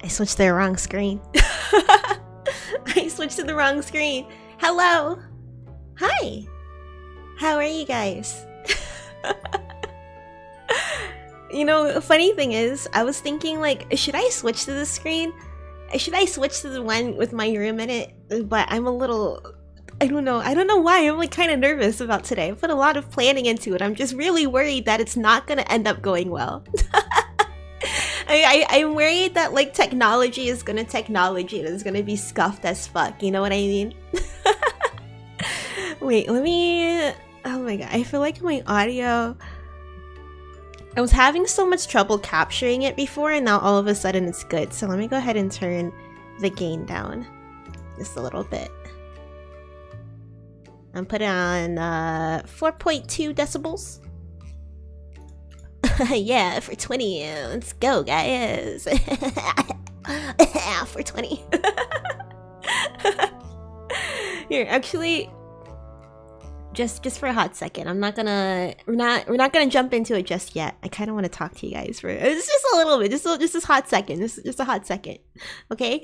I switched to the wrong screen. I switched to the wrong screen. Hello. Hi. How are you guys? You know, funny thing is, I was thinking like, should I switch to this screen? Should I switch to the one with my room in it? But I'm a little... I don't know why. I'm like kind of nervous about today. I put a lot of planning into it. I'm just really worried that it's not gonna end up going well. I'm worried that like technology is gonna technology and it's gonna be scuffed as fuck. You know what I mean? Wait, let me... Oh my god, I feel like my audio... I was having so much trouble capturing it before and now all of a sudden it's good. So let me go ahead and turn the gain down just a little bit. I'm putting on 4.2 decibels. Yeah, for 20. Let's go, guys. For 20. Here, actually, just for a hot second. I'm not gonna. We're not gonna jump into it just yet. I kind of want to talk to you guys for it's just a little bit, just a hot second. Just a hot second. Okay.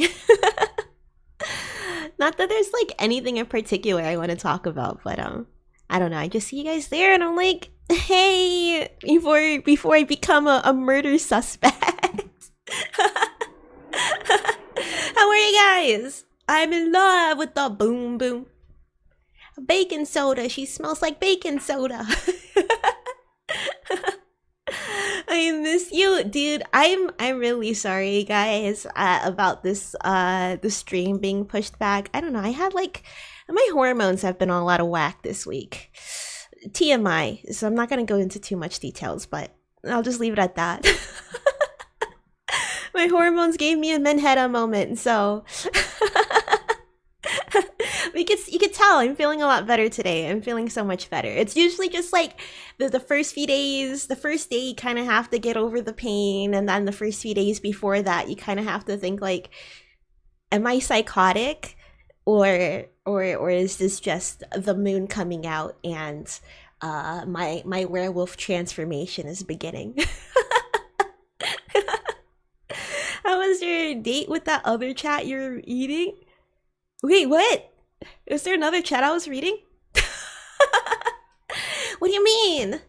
Not that there's like anything in particular I want to talk about, but I don't know. I just see you guys there, and I'm like, hey, before I become a murder suspect. How are you guys? I'm in love with the boom boom. Baking soda. She smells like baking soda. I miss you, dude. I'm really sorry, guys, about this the stream being pushed back. I don't know. I had like my hormones have been all out of whack this week. TMI. So I'm not gonna go into too much details, but I'll just leave it at that. My hormones gave me a Manhattan moment, so you could tell I'm feeling a lot better today. I'm feeling so much better. It's usually just like the first few days, the first day you kind of have to get over the pain, and then the first few days before that you kind of have to think like, am I psychotic, or is this just the moon coming out and my werewolf transformation is beginning? How was your date with that other chat you were eating? Wait, what? Is there another chat I was reading? What do you mean?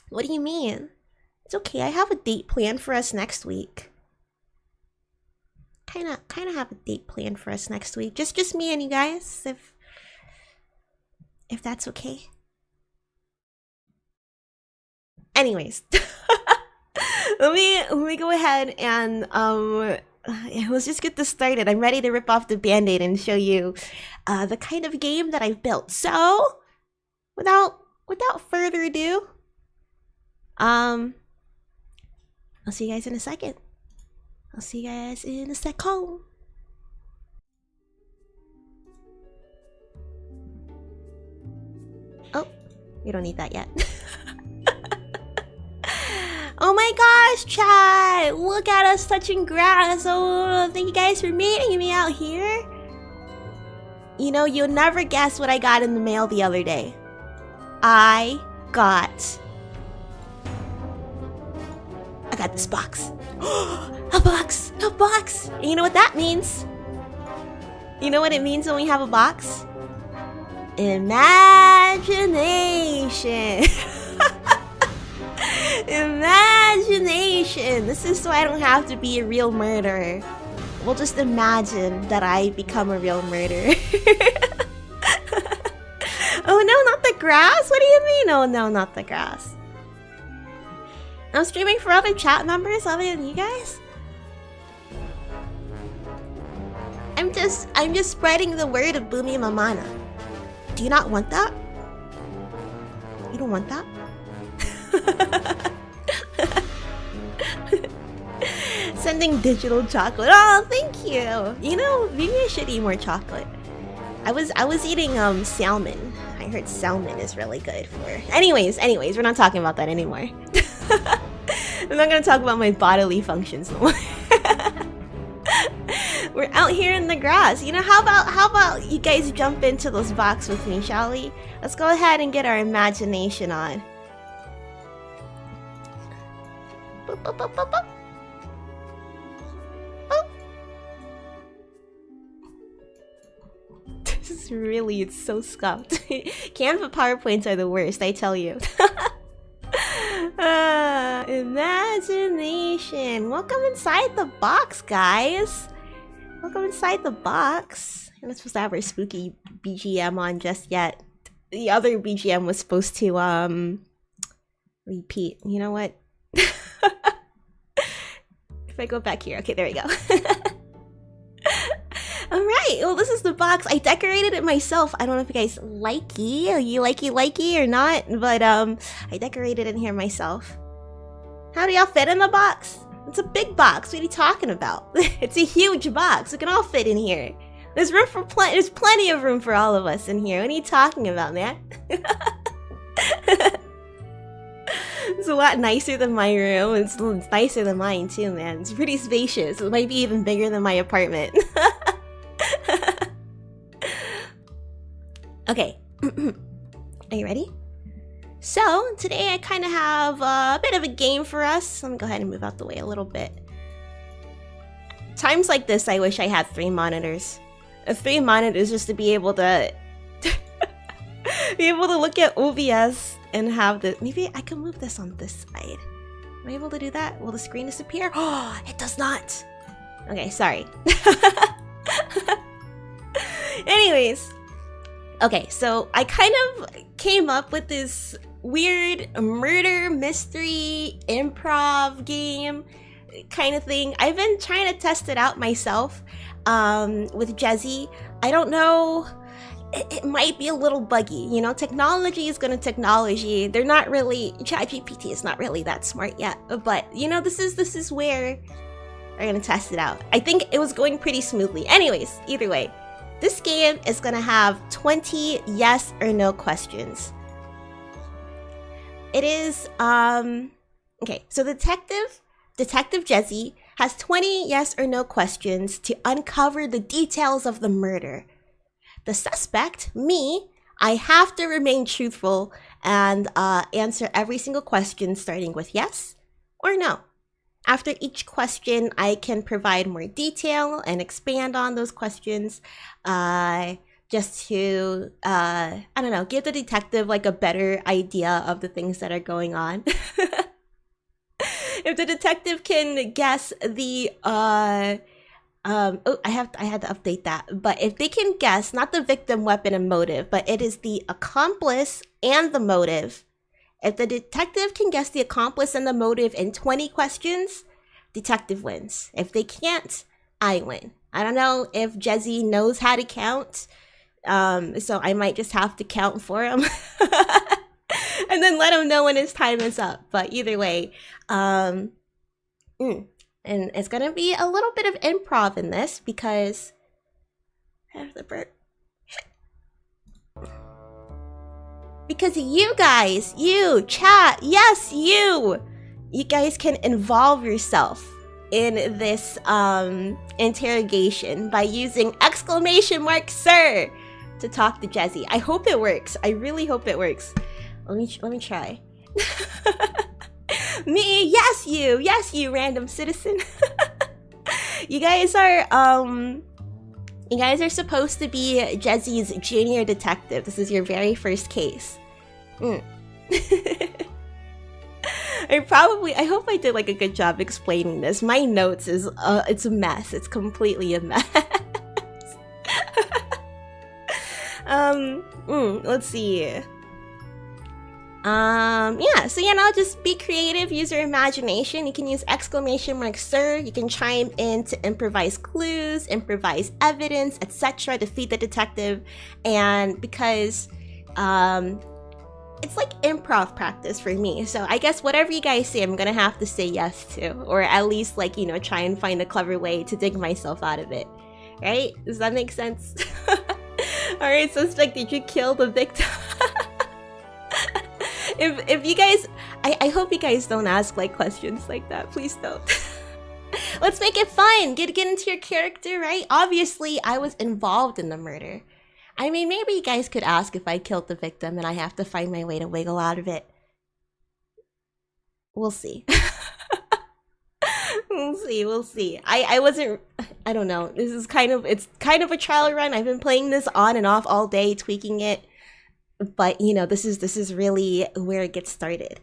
What do you mean? It's okay, I have a date planned for us next week. Kinda have a date planned for us next week. Just me and you guys, if that's okay. Anyways. Let me go ahead and let's just get this started. I'm ready to rip off the band-aid and show you the kind of game that I've built. So, without further ado, I'll see you guys in a second. I'll see you guys in a second. Oh, we don't need that yet. Oh my gosh, chat! Look at us touching grass. Oh, thank you guys for meeting me out here. You know, you'll never guess what I got in the mail the other day. I got this box. A box! A box! And you know what that means? You know what it means when we have a box? Imagination! Imagination! This is so I don't have to be a real murderer. We'll just imagine that I become a real murderer. Oh no, not the grass? What do you mean? Oh no, not the grass. I'm streaming for other chat members other than you guys? I'm just spreading the word of Boomi Mamana. Do you not want that? You don't want that? Sending digital chocolate. Oh, thank you. You know, maybe I should eat more chocolate. I was eating salmon. I heard salmon is really good for. Anyways, we're not talking about that anymore. I'm not gonna talk about my bodily functions no more. We're out here in the grass. You know, how about you guys jump into this box with me, shall we? Let's go ahead and get our imagination on. Boop, boop, boop, boop, boop. Oh. It's so scuffed. Canva PowerPoints are the worst, I tell you. Imagination. Welcome inside the box, guys. Welcome inside the box. I'm not supposed to have our spooky BGM on just yet. The other BGM was supposed to repeat. You know what? If I go back here, okay, there we go. Alright, well, this is the box. I decorated it myself. I don't know if you guys likey. Are you likey or not? But I decorated it in here myself. How do y'all fit in the box? It's a big box. What are you talking about? It's a huge box. We can all fit in here. There's room for there's plenty of room for all of us in here. What are you talking about, man? It's a lot nicer than my room. It's nicer than mine too, man. It's pretty spacious. It might be even bigger than my apartment. Okay. Are you ready? So, today I kind of have a bit of a game for us. Let me go ahead and move out the way a little bit. Times like this, I wish I had 3 monitors. 3 monitors just to be able to be able to look at OBS and have the... Maybe I can move this on this side. Am I able to do that? Will the screen disappear? Oh, it does not. Okay, sorry. Anyways. Okay, so I kind of came up with this weird murder mystery improv game kind of thing. I've been trying to test it out myself with Jezzy. I don't know... It might be a little buggy, you know. Technology is gonna technology. They're not really... ChatGPT is not really that smart yet, but you know, this is where we're gonna test it out. I think it was going pretty smoothly. Anyways, either way, this game is gonna have 20 yes or no questions. It is okay. So Detective Jezzy has 20 yes or no questions to uncover the details of the murder. The suspect, me, I have to remain truthful and answer every single question starting with yes or no. After each question, I can provide more detail and expand on those questions just to, I don't know, give the detective like a better idea of the things that are going on. If the detective can guess the... oh, I had to update that. But if they can guess, not the victim, weapon, and motive, but it is the accomplice and the motive. If the detective can guess the accomplice and the motive in 20 questions, detective wins. If they can't, I win. I don't know if Jezzy knows how to count, so I might just have to count for him. And then let him know when his time is up. But either way, and it's gonna be a little bit of improv in this because I have the burp. Because you guys, you chat, yes, you guys can involve yourself in this interrogation by using !sir to talk to Jezzy. I hope it works. I really hope it works. Let me try. Me, yes you random citizen. You guys are supposed to be Jezzy's junior detective. This is your very first case. I hope I did like a good job explaining this. My notes is it's a mess. It's completely a mess. Let's see. Yeah, so you know, just be creative, use your imagination. You can use !sir. You can chime in to improvise clues, improvise evidence, etc. to feed the detective. And because it's like improv practice for me, so I guess whatever you guys say, I'm gonna have to say yes to, or at least like, you know, try and find a clever way to dig myself out of it. Right? Does that make sense? Alright, suspect, did you kill the victim? If you guys, I hope you guys don't ask like questions like that. Please don't. Let's make it fun. Get into your character, right? Obviously, I was involved in the murder. I mean, maybe you guys could ask if I killed the victim and I have to find my way to wiggle out of it. We'll see. We'll see. I wasn't... I don't know. This is it's kind of a trial run. I've been playing this on and off all day, tweaking it. But you know, this is really where it gets started.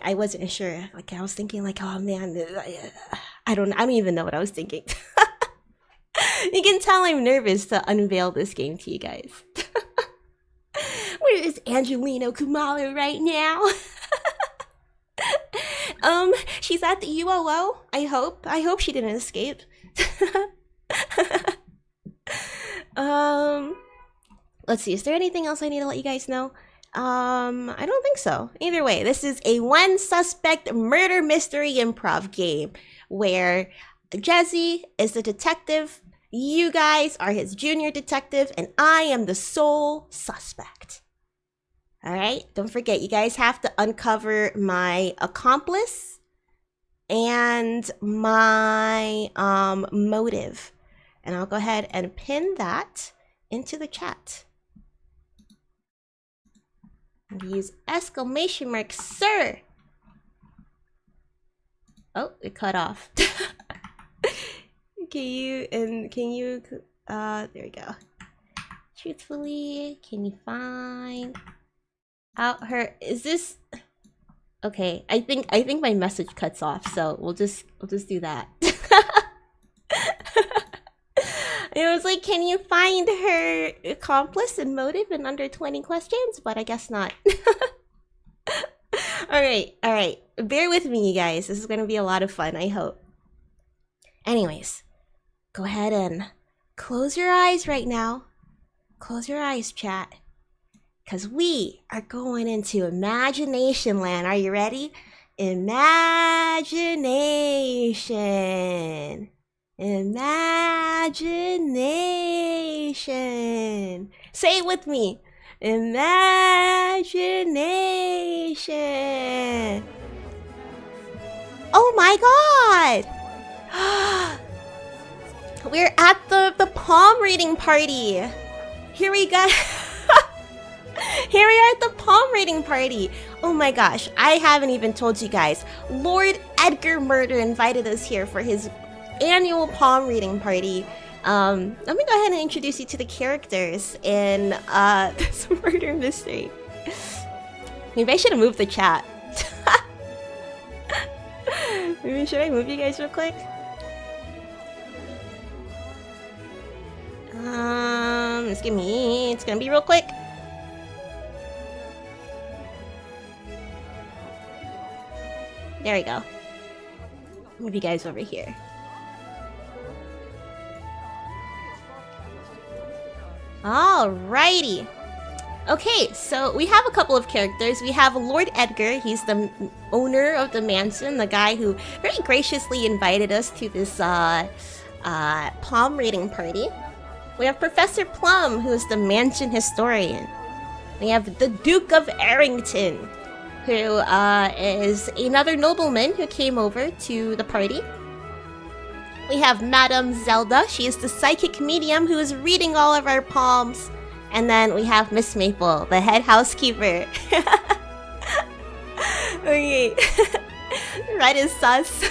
I wasn't sure. Like I was thinking, like, oh man, I don't even know what I was thinking. You can tell I'm nervous to unveil this game to you guys. Where is Angelino Kumalo right now? She's at the owaaaa. I hope she didn't escape. Let's see, is there anything else I need to let you guys know? I don't think so. Either way, this is a one suspect murder mystery improv game where Jesse is the detective, you guys are his junior detective, and I am the sole suspect. Alright, don't forget, you guys have to uncover my accomplice and my motive. And I'll go ahead and pin that into the chat. Use exclamation mark, sir. Oh, it cut off. Can you, there we go. Truthfully, can you find out her, is this, okay, I think my message cuts off, so we'll just do that. It was like, can you find her accomplice and motive in under 20 questions? But I guess not. Alright. Bear with me, you guys. This is going to be a lot of fun, I hope. Anyways, go ahead and close your eyes right now. Close your eyes, chat. Because we are going into imagination land. Are you ready? Imagination. Imagination. Say it with me. Imagination. Oh my god. We're at the palm reading party. Here we go. Here we are at the palm reading party. Oh my gosh, I haven't even told you guys. Lord Edgar Murder invited us here for his annual palm reading party. Let me go ahead and introduce you to the characters in this murder mystery. Maybe I should have moved the chat. Maybe should I move you guys real quick? It's gonna be real quick. There we go. Move you guys over here. Alrighty. Okay, so we have a couple of characters. We have Lord Edgar. He's the owner of the mansion, the guy who very graciously invited us to this palm reading party. We have Professor Plum, who is the mansion historian. We have the Duke of Arrington, who is another nobleman who came over to the party. We have Madame Zelda. She is the psychic medium who is reading all of our palms. And then we have Miss Maple, the head housekeeper. Okay. Red is sus.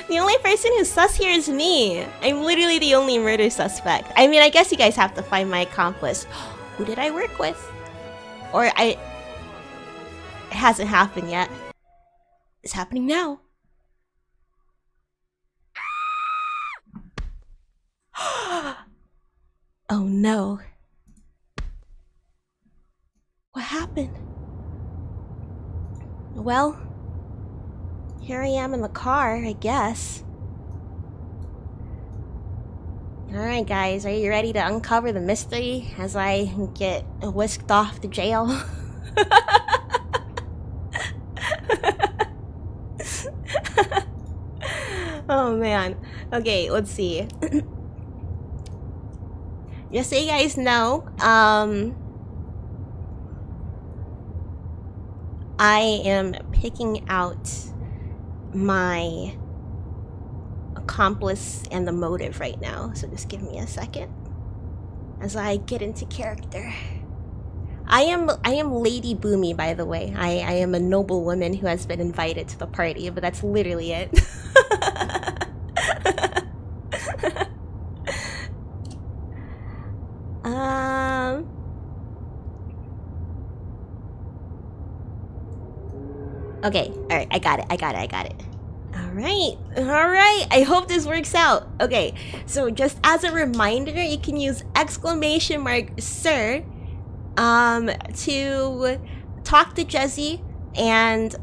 The only person who's sus here is me. I'm literally the only murder suspect. I mean, I guess you guys have to find my accomplice. Who did I work with? Or it hasn't happened yet. It's happening now. Oh no. What happened? Well, here I am in the car, I guess. Alright guys, are you ready to uncover the mystery as I get whisked off to jail? Oh man. Okay, let's see. Just so you guys know, I am picking out my accomplice and the motive right now, so just give me a second as I get into character. I am Lady Boomi, by the way. I am a noble woman who has been invited to the party, but that's literally it. Okay, alright, I got it. Alright, I hope this works out. Okay, so just as a reminder, you can use exclamation mark sir to talk to Jesse, and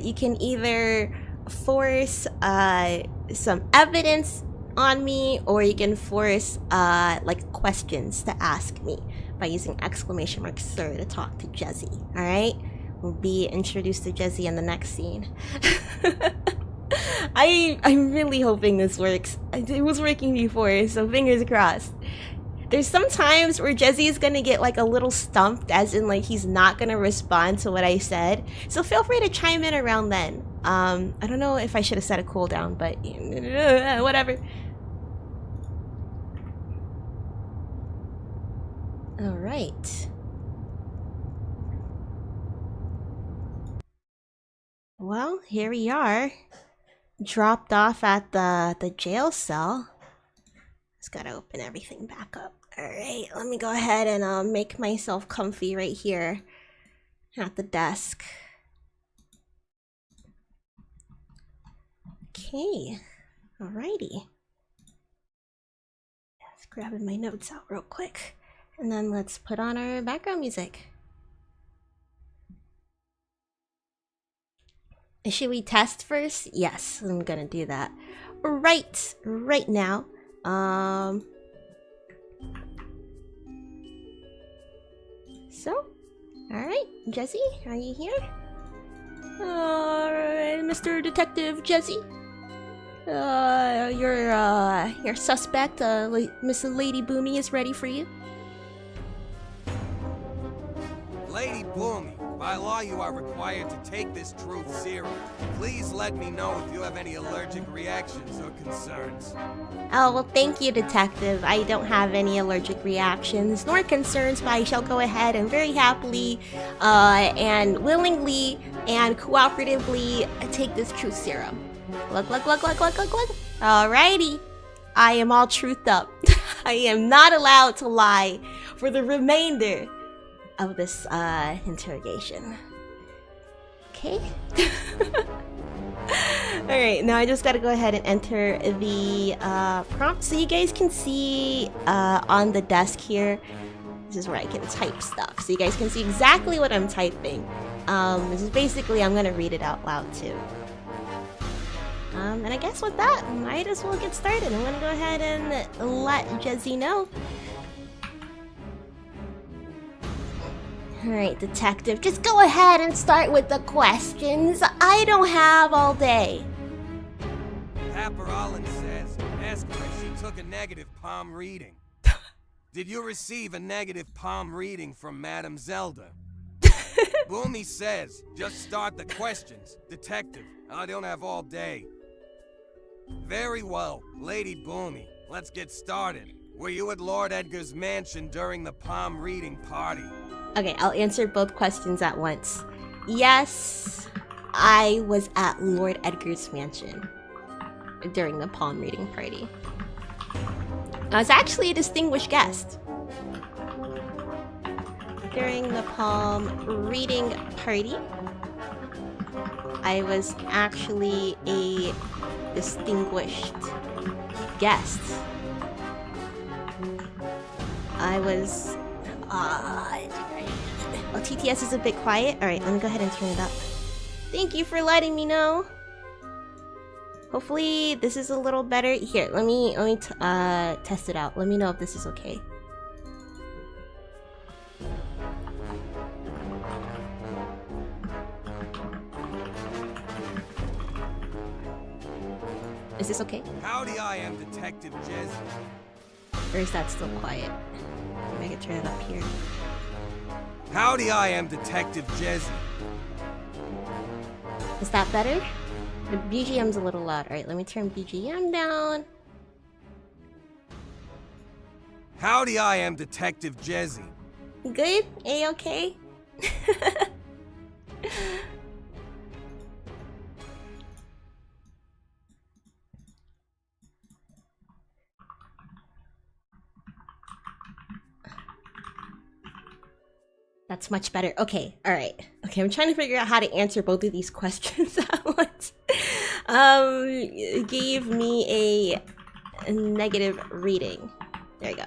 you can either force some evidence on me, or you can force like questions to ask me by using exclamation mark sir to talk to Jesse. Alright? We'll be introduced to Jesse in the next scene. I'm really hoping this works. It was working before, so fingers crossed. There's some times where Jesse is gonna get like a little stumped, as in like he's not gonna respond to what I said. So feel free to chime in around then. I don't know if I should have set a cooldown, but whatever. Alright. Well, here we are. Dropped off at the jail cell. Just gotta open everything back up. Alright, let me go ahead and make myself comfy right here at the desk. Okay, alrighty. Just grabbing my notes out real quick. And then let's put on our background music. Should we test first? Yes, I'm gonna do that right now. So, alright, Jesse, are you here? Alright, Mr. Detective Jesse. Your suspect, Miss Lady Boomi, is ready for you. Lady Boomi, by law you are required to take this truth serum. Please let me know if you have any allergic reactions or concerns. Oh, well, thank you, Detective. I don't have any allergic reactions nor concerns, but I shall go ahead and very happily and willingly and cooperatively take this truth serum. Look. Alrighty. I am all truthed up. I am not allowed to lie for the remainder of this interrogation. Okay. Alright, now I just gotta go ahead and enter the prompt so you guys can see on the desk here. This is where I can type stuff, so you guys can see exactly what I'm typing. This is basically, I'm gonna read it out loud too. And I guess with that, might as well get started. I'm gonna go ahead and let Jesse know. Alright, Detective, just go ahead and start with the questions. I don't have all day. Harulily says, ask her if she took a negative palm reading. Did you receive a negative palm reading from Madame Zelda? Boomi says, just start the questions. Detective, I don't have all day. Very well, Lady Boomi, let's get started. Were you at Lord Edgar's mansion during the palm reading party? Okay, I'll answer both questions at once. Yes, I was at Lord Edgar's mansion during the palm reading party. I was actually a distinguished guest. During the palm reading party, I was actually a distinguished guest. I was... Oh, TTS is a bit quiet. Alright, let me go ahead and turn it up. Thank you for letting me know. Hopefully this is a little better. Here, let me test it out. Let me know if this is okay. Is this okay? Howdy, I am Detective Jesse. Or is that still quiet? Maybe I can turn it up here. Howdy, I am Detective Jesse. Is that better? The BGM's a little loud. Alright, let me turn BGM down. Howdy, I am Detective Jesse. Good? A-okay? That's much better. Okay, alright. Okay. Okay, I'm trying to figure out how to answer both of these questions at once. Gave me a negative reading. There you go.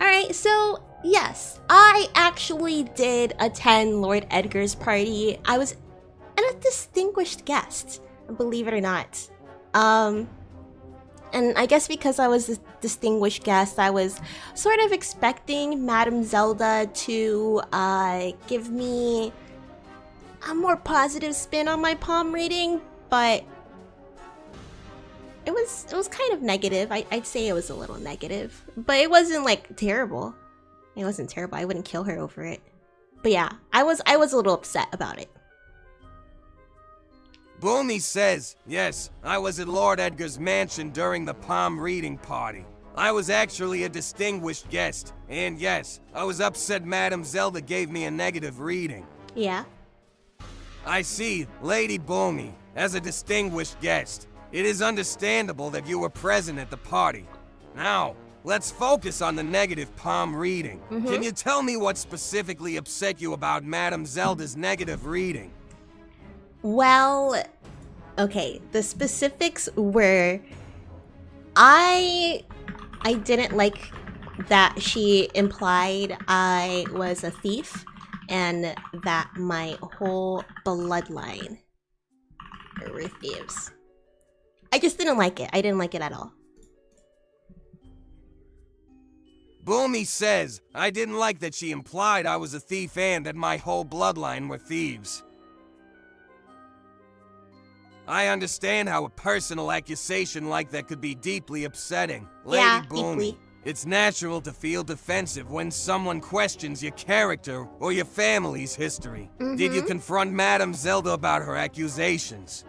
Alright, so yes, I actually did attend Lord Edgar's party. I was a distinguished guest, believe it or not. And I guess because I was a distinguished guest, I was sort of expecting Madame Zelda to give me a more positive spin on my palm reading, but it was kind of negative. I'd say it was a little negative, but it wasn't like terrible. It wasn't terrible. I wouldn't kill her over it. But yeah, I was a little upset about it. Boomi says, yes, I was at Lord Edgar's mansion during the palm reading party. I was actually a distinguished guest, and yes, I was upset Madame Zelda gave me a negative reading. Yeah. I see, Lady Boomi, as a distinguished guest, it is understandable that you were present at the party. Now, let's focus on the negative palm reading. Can you tell me what specifically upset you about Madame Zelda's negative reading? Well, okay, the specifics were I didn't like that she implied I was a thief and that my whole bloodline were thieves. I just didn't like it. I didn't like it at all. Boomi says, I didn't like that she implied I was a thief and that my whole bloodline were thieves. I understand how a personal accusation like that could be deeply upsetting. Lady Boomi, deeply. It's natural to feel defensive when someone questions your character or your family's history. Did you confront Madame Zelda about her accusations?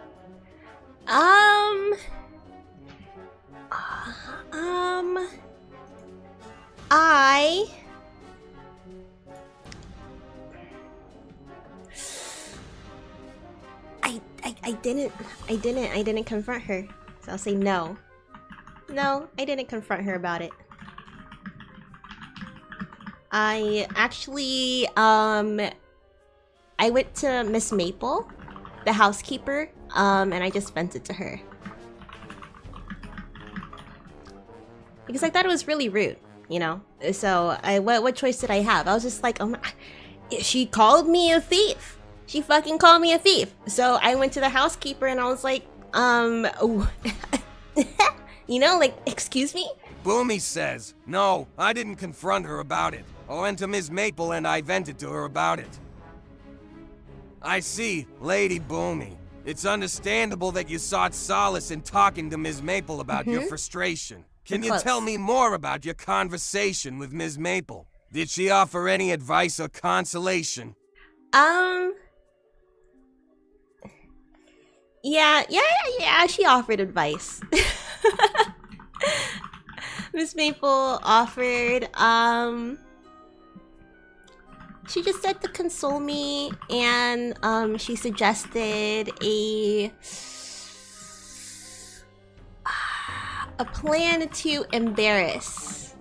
I didn't confront her. So I'll say no. No, I didn't confront her about it. I actually, I went to Miss Maple, the housekeeper, and I just vented to her. Because I thought it was really rude, you know? So, what choice did I have? I was just like, oh my, she called me a thief. She fucking called me a thief. So I went to the housekeeper and I was like, you know, like, excuse me? Boomi says, no, I didn't confront her about it. I went to Ms. Maple and I vented to her about it. I see, Lady Boomi. It's understandable that you sought solace in talking to Ms. Maple about your frustration. Can you tell me more about your conversation with Ms. Maple? Did she offer any advice or consolation? Yeah, she offered advice. Miss Maple offered, she just said to console me, and, she suggested a plan to embarrass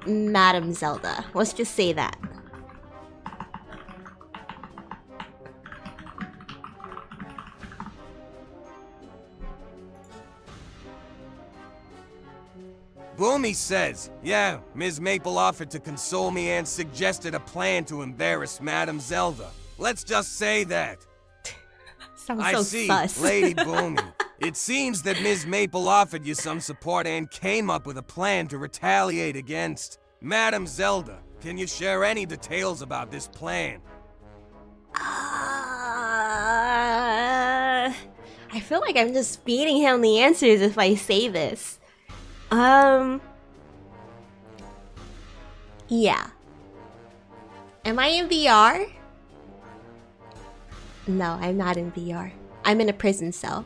Madame Zelda. Let's just say that. Boomi says, yeah, Ms. Maple offered to console me and suggested a plan to embarrass Madame Zelda. Let's just say that. Sounds I so see, sus. Lady Boomi. It seems that Ms. Maple offered you some support and came up with a plan to retaliate against Madame Zelda. Can you share any details about this plan? I feel like I'm just feeding him the answers if I say this. Yeah. Am I in VR? No, I'm not in VR. I'm in a prison cell.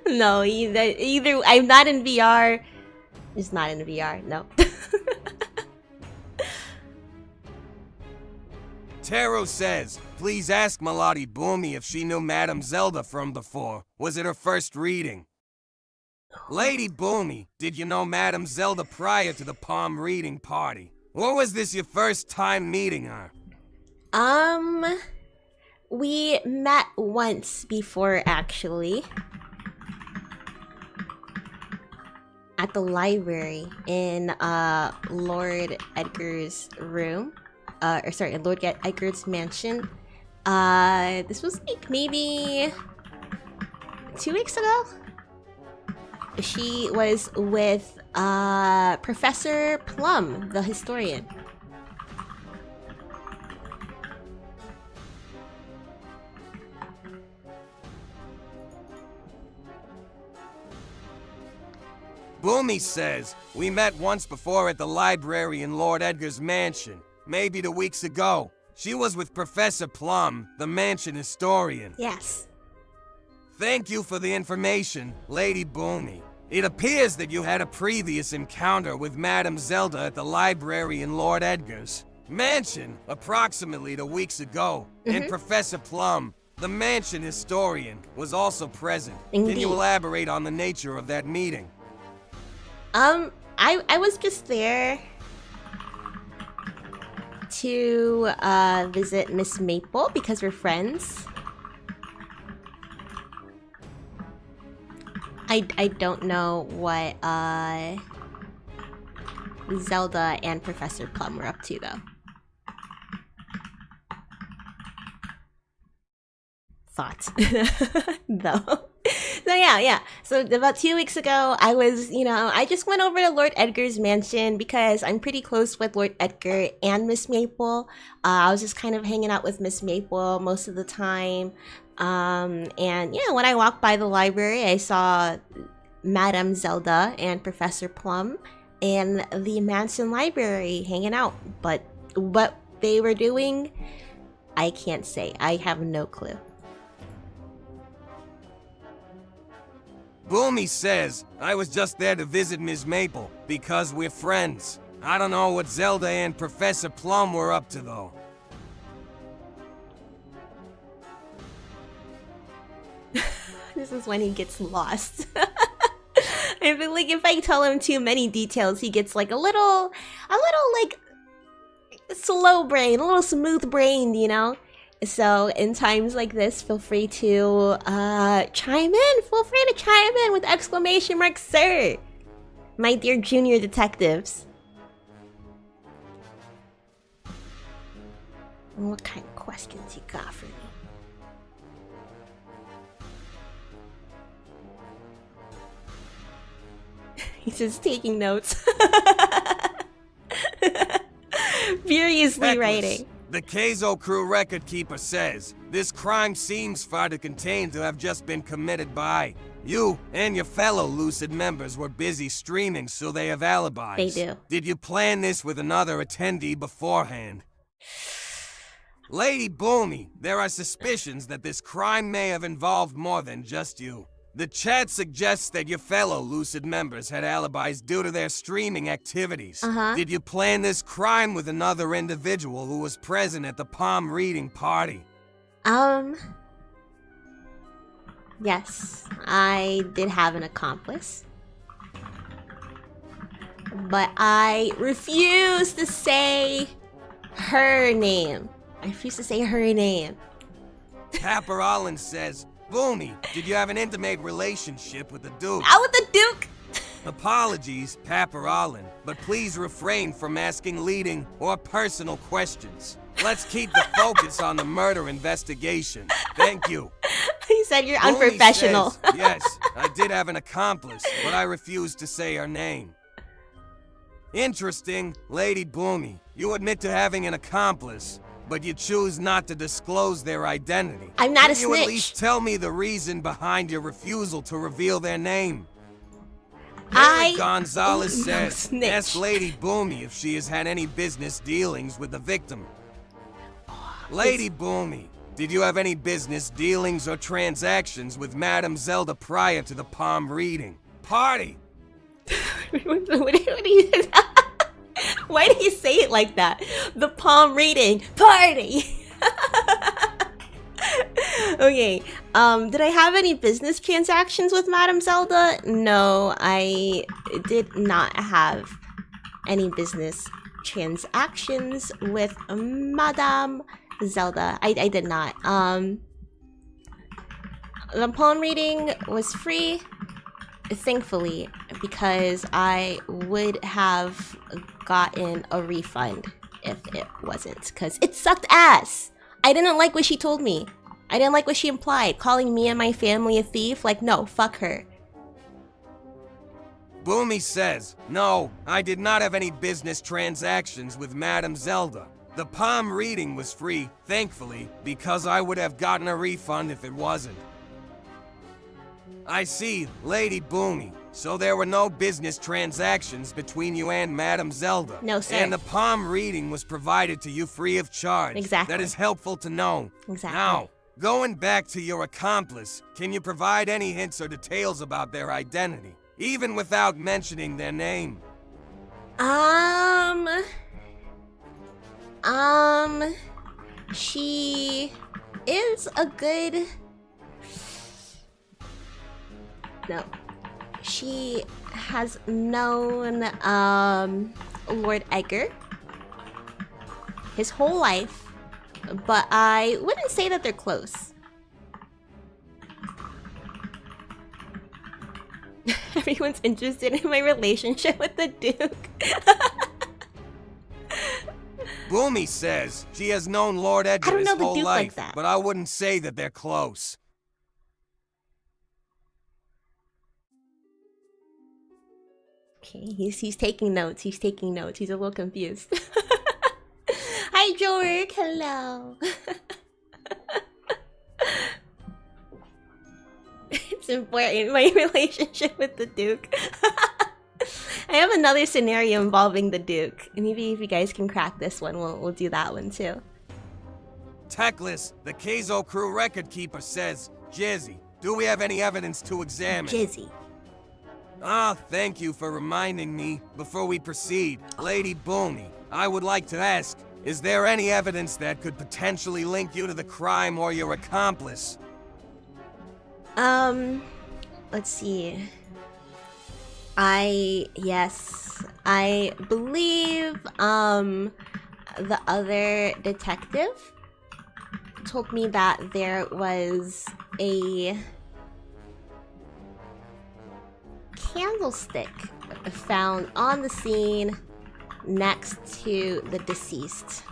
No, either I'm not in VR. Just not in VR. No. Taro says, please ask Malady Boomi if she knew Madame Zelda from before. Was it her first reading? Lady Boomi, did you know Madame Zelda prior to the palm reading party? Or was this your first time meeting her? We met once before, actually. At the library in Lord Edgar's room. In Lord Edgar's mansion. This was like maybe 2 weeks ago. She was with Professor Plum, the historian. Boomi says, we met once before at the library in Lord Edgar's mansion, maybe 2 weeks ago. She was with Professor Plum, the mansion historian. Yes. Thank you for the information, Lady Boomi. It appears that you had a previous encounter with Madame Zelda at the library in Lord Edgar's mansion approximately 2 weeks ago, and Professor Plum, the mansion historian, was also present. Indeed. Can you elaborate on the nature of that meeting? I was just there to visit Miss Maple because we're friends. I don't know what Zelda and Professor Plum were up to though. Thoughts though. So yeah. So about 2 weeks ago, I was, I just went over to Lord Edgar's mansion because I'm pretty close with Lord Edgar and Miss Maple. I was just kind of hanging out with Miss Maple most of the time. And when I walked by the library, I saw Madame Zelda and Professor Plum in the mansion library hanging out. But what they were doing, I can't say. I have no clue. Boomi says, I was just there to visit Ms. Maple, because we're friends. I don't know what Zelda and Professor Plum were up to, though. This is when he gets lost. I feel like if I tell him too many details, he gets like a little like slow brain, a little smooth brained, So in times like this, feel free to chime in. Feel free to chime in with exclamation mark, sir. My dear junior detectives. What kind of questions you got for me? He's just taking notes. Furiously writing. The Keizo crew record keeper says, this crime seems far too contained to have just been committed by you and your fellow Lucid members were busy streaming, so they have alibis. They do. Did you plan this with another attendee beforehand? Lady Boomi, there are suspicions that this crime may have involved more than just you. The chat suggests that your fellow Lucid members had alibis due to their streaming activities. Did you plan this crime with another individual who was present at the palm reading party? Yes, I did have an accomplice. But I refuse to say her name. I refuse to say her name. Papa Rollins says, Boomi, did you have an intimate relationship with the Duke? Out with the Duke! Apologies, Papa Rollin, but please refrain from asking leading or personal questions. Let's keep the focus on the murder investigation. Thank you. He said you're Boomi unprofessional. Says, yes, I did have an accomplice, but I refused to say her name. Interesting, Lady Boomi. You admit to having an accomplice, but you choose not to disclose their identity. I'm not a Can you snitch. at least tell me the reason behind your refusal to reveal their name? Mary Gonzalez says, snitch. ask Lady Boomi if she has had any business dealings with the victim. Lady Boomi, did you have any business dealings or transactions with Madame Zelda prior to the palm reading party? Why did he say it like that? The palm reading party. Okay. Did I have any business transactions with Madame Zelda? No, I did not have any business transactions with Madame Zelda. I did not. The palm reading was free, thankfully, because I would have gotten a refund if it wasn't, because it sucked ass. I didn't like what she told me. I didn't like what she implied, calling me and my family a thief. Like, no, fuck her. Boomi says, no, I did not have any business transactions with Madame Zelda. The palm reading was free, thankfully, because I would have gotten a refund if it wasn't. I see, Lady Boomi. So there were no business transactions between you and Madame Zelda. No, sir. And the palm reading was provided to you free of charge. Exactly. That is helpful to know. Exactly. Now, going back to your accomplice, can you provide any hints or details about their identity, even without mentioning their name? She is a good... No. She has known, Lord Edgar his whole life, but I wouldn't say that they're close. Everyone's interested in my relationship with the Duke. Boomi says she has known Lord Edgar his whole life, but I wouldn't say that they're close. Okay, he's taking notes. He's taking notes. He's a little confused. Hi, George. Hello. It's important, my relationship with the Duke. I have another scenario involving the Duke. Maybe if you guys can crack this one, we'll do that one too. Techless, the Keizo crew record keeper says, Jizzy, do we have any evidence to examine? Jizzy. Ah, thank you for reminding me. Before we proceed, Lady Boomi, I would like to ask, is there any evidence that could potentially link you to the crime or your accomplice? Let's see. Yes, I believe, the other detective told me that there was a candlestick found on the scene next to the deceased.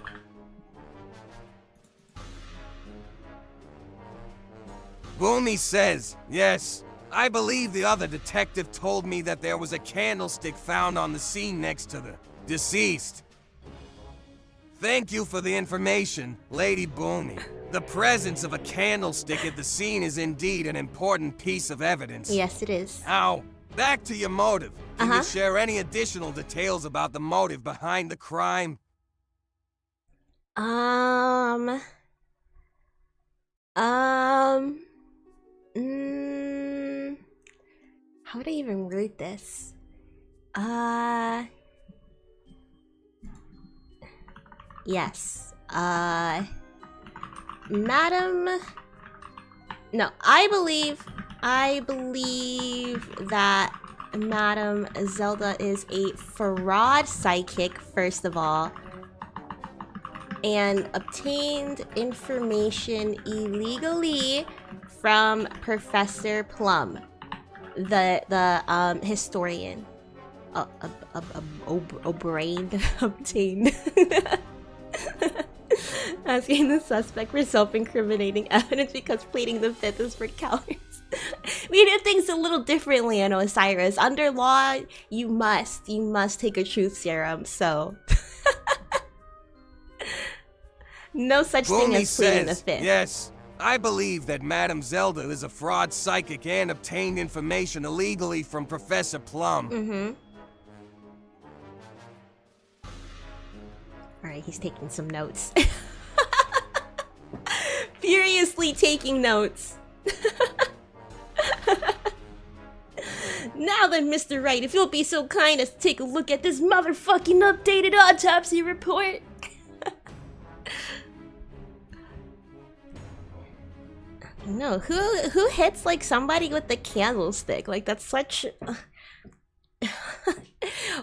Boomi says, yes. I believe the other detective told me that there was a candlestick found on the scene next to the deceased. Thank you for the information, Lady Boomi. The presence of a candlestick at the scene is indeed an important piece of evidence. Yes, it is. Now, back to your motive. Can you share any additional details about the motive behind the crime? How would I even word this? Yes. Madam... No, I believe that Madam Zelda is a fraud psychic, first of all, and obtained information illegally from Professor Plum, the historian. Brain obtained. Asking the suspect for self-incriminating evidence because pleading the fifth is for cowards. We do things a little differently in Osiris. Under law, you must take a truth serum, so... No such thing as pleading the fifth. Yes, I believe that Madame Zelda is a fraud psychic and obtained information illegally from Professor Plum. Alright, he's taking some notes. Furiously taking notes. Now then, Mr. Wright, if you'll be so kind as to take a look at this motherfucking updated autopsy report. No, who hits like somebody with the candlestick? Like that's such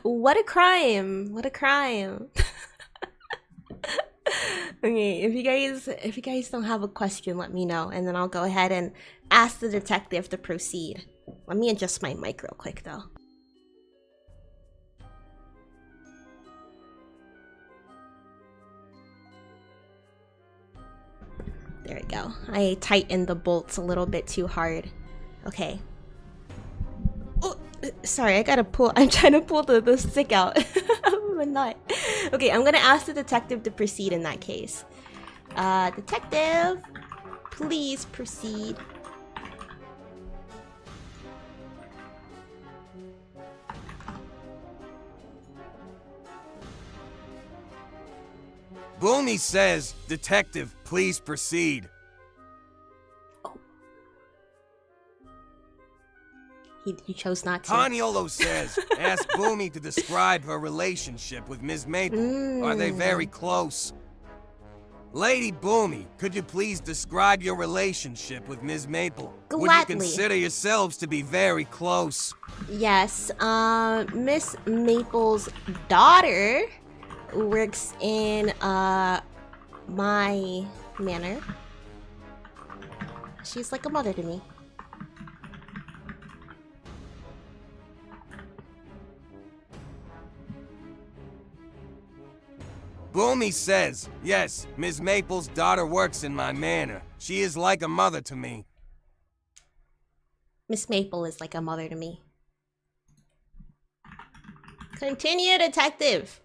what a crime. What a crime. Okay, if you guys don't have a question, let me know and then I'll go ahead and ask the detective to proceed. Let me adjust my mic real quick though. There we go. I tightened the bolts a little bit too hard. Okay. Oh, sorry, I gotta pull. I'm trying to pull the stick out of the nut. Okay, I'm gonna ask the detective to proceed in that case. Detective, please proceed. Boomi says, Detective, please proceed. Oh. He chose not to. Paniolo says, ask Boomi to describe her relationship with Ms. Maple. Are they very close? Lady Boomi, could you please describe your relationship with Ms. Maple? Gladly. Would you consider yourselves to be very close? Yes, Miss Maple's daughter works in my manor. She's like a mother to me. Boomi says, yes, Ms. Maple's daughter works in my manor. She is like a mother to me. Miss Maple is like a mother to me. Continue, detective.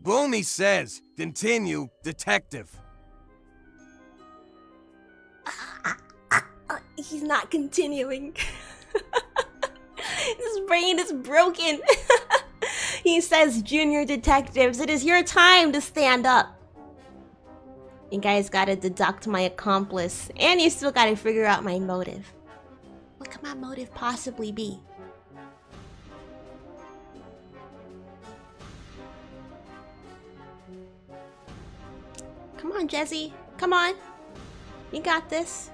Boomi says, continue, detective. He's not continuing. His brain is broken. He says, junior detectives, it is your time to stand up. You guys gotta deduct my accomplice, and you still gotta figure out my motive. What could my motive possibly be? Come on, Jesse. Come on. You got this.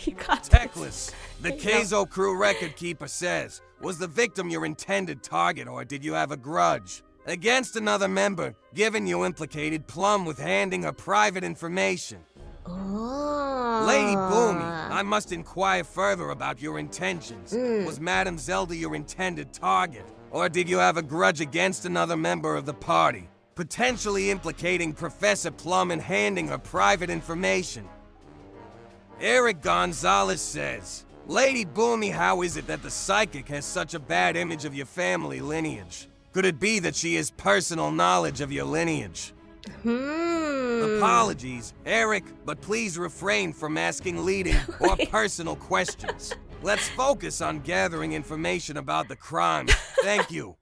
You got Techless, this. the Keizo crew record keeper says, was the victim your intended target or did you have a grudge? Against another member, given you implicated Plum with handing her private information. Oh. Lady Boomi, I must inquire further about your intentions. Was Madame Zelda your intended target? Or did you have a grudge against another member of the party? Potentially implicating Professor Plum and handing her private information. Eric Gonzalez says, Lady Boomi, how is it that the psychic has such a bad image of your family lineage? Could it be that she has personal knowledge of your lineage? Apologies, Eric, but please refrain from asking leading or personal questions. Let's focus on gathering information about the crime. Thank you.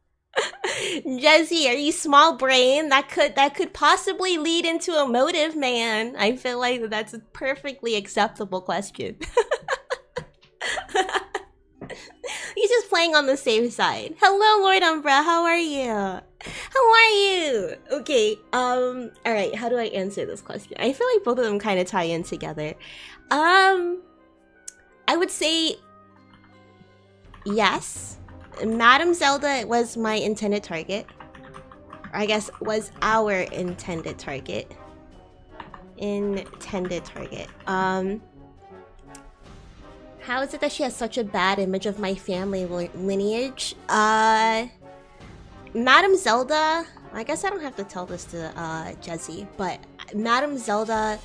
Jesse, are you small brain? That could possibly lead into a motive, man. I feel like that's a perfectly acceptable question. He's just playing on the safe side. Hello, Lord Umbra. How are you? How are you? Okay. All right. How do I answer this question? I feel like both of them kind of tie in together. I would say yes. Madame Zelda was my intended target. Or I guess was our intended target. How is it that she has such a bad image of my family lineage? Madame Zelda, I guess I don't have to tell this to Jesse, but Madame Zelda,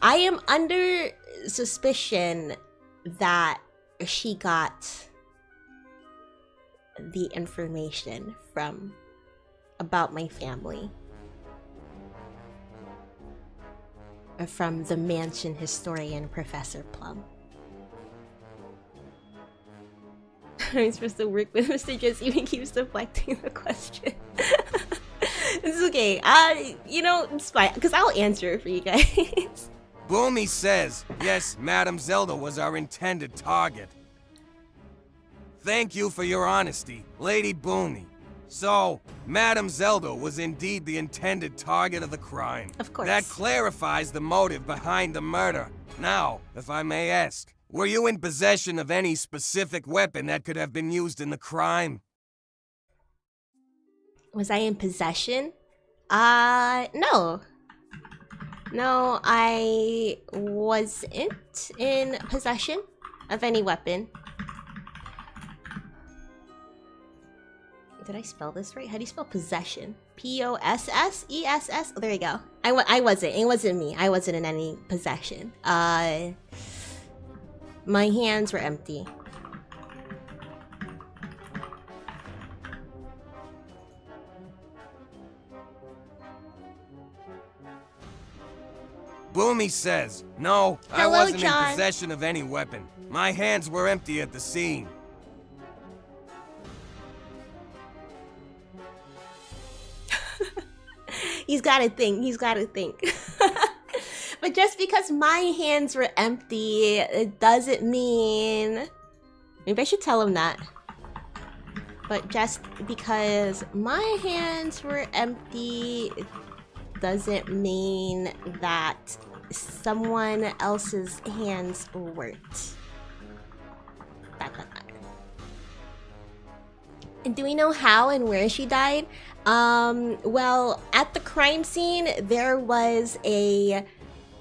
I am under suspicion that she got the information about my family from the mansion historian Professor Plum. I'm supposed to work with Mr. Jesse when he keeps deflecting the question. It's okay. You know, it's fine, because I'll answer it for you guys. Boomi says, yes, Madame Zelda was our intended target. Thank you for your honesty, Lady Boomi. So, Madame Zelda was indeed the intended target of the crime. Of course. That clarifies the motive behind the murder. Now, if I may ask, were you in possession of any specific weapon that could have been used in the crime? Was I in possession? No. No, I wasn't in possession of any weapon. Did I spell this right? How do you spell possession? P-O-S-S-E-S-S? Oh, there you go. I wasn't. It wasn't me. I wasn't in any possession. My hands were empty. Boomi says, no, I Hello, wasn't John. in possession of any weapon. My hands were empty at the scene. He's gotta think. He's gotta think. But just because my hands were empty, it doesn't mean... Maybe I should tell him that. But just because my hands were empty doesn't mean that someone else's hands weren't. And do we know how and where she died? Well, at the crime scene, there was a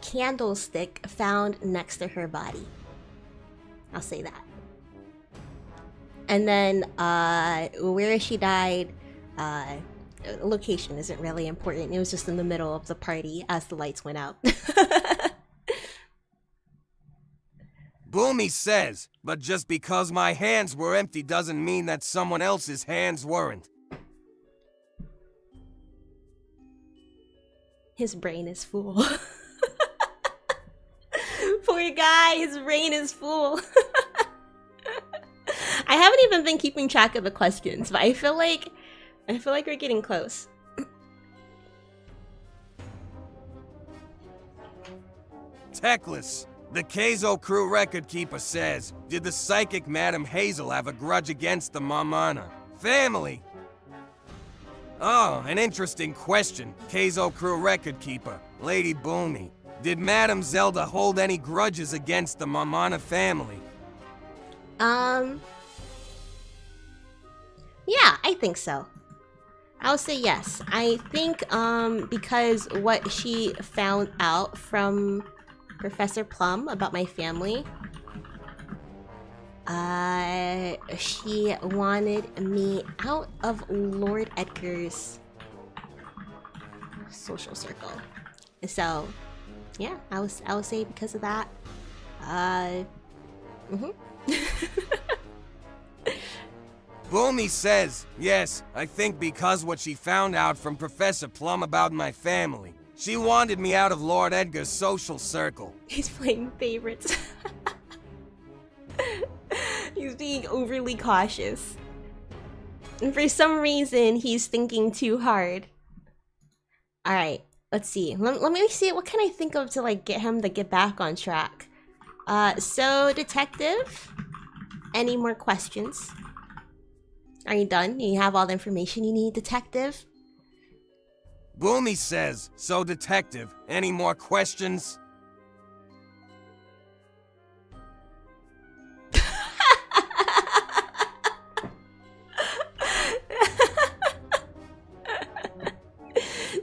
candlestick found next to her body. I'll say that. And then, where she died, location isn't really important. It was just in the middle of the party as the lights went out. Boomi says, but just because my hands were empty doesn't mean that someone else's hands weren't. His brain is full. Poor guy, his brain is full. I haven't even been keeping track of the questions, but I feel like we're getting close. Techless. The Keizo crew record keeper says, did the psychic Madame Hazel have a grudge against the Mamana family? Oh, an interesting question. Keizo crew record keeper, Lady Boomi. Did Madame Zelda hold any grudges against the Mamana family? Yeah, I think so. I'll say yes. I think, because what she found out from Professor Plum about my family, she wanted me out of Lord Edgar's social circle. So, yeah, I would say because of that. Boomi says, yes, I think because what she found out from Professor Plum about my family. She wanted me out of Lord Edgar's social circle. He's playing favorites. He's being overly cautious. And for some reason, he's thinking too hard. Alright, let's see. Let me see, what can I think of to like get him to get back on track? So, detective? Any more questions? Are you done? You have all the information you need, detective? Boomi says, so detective, any more questions?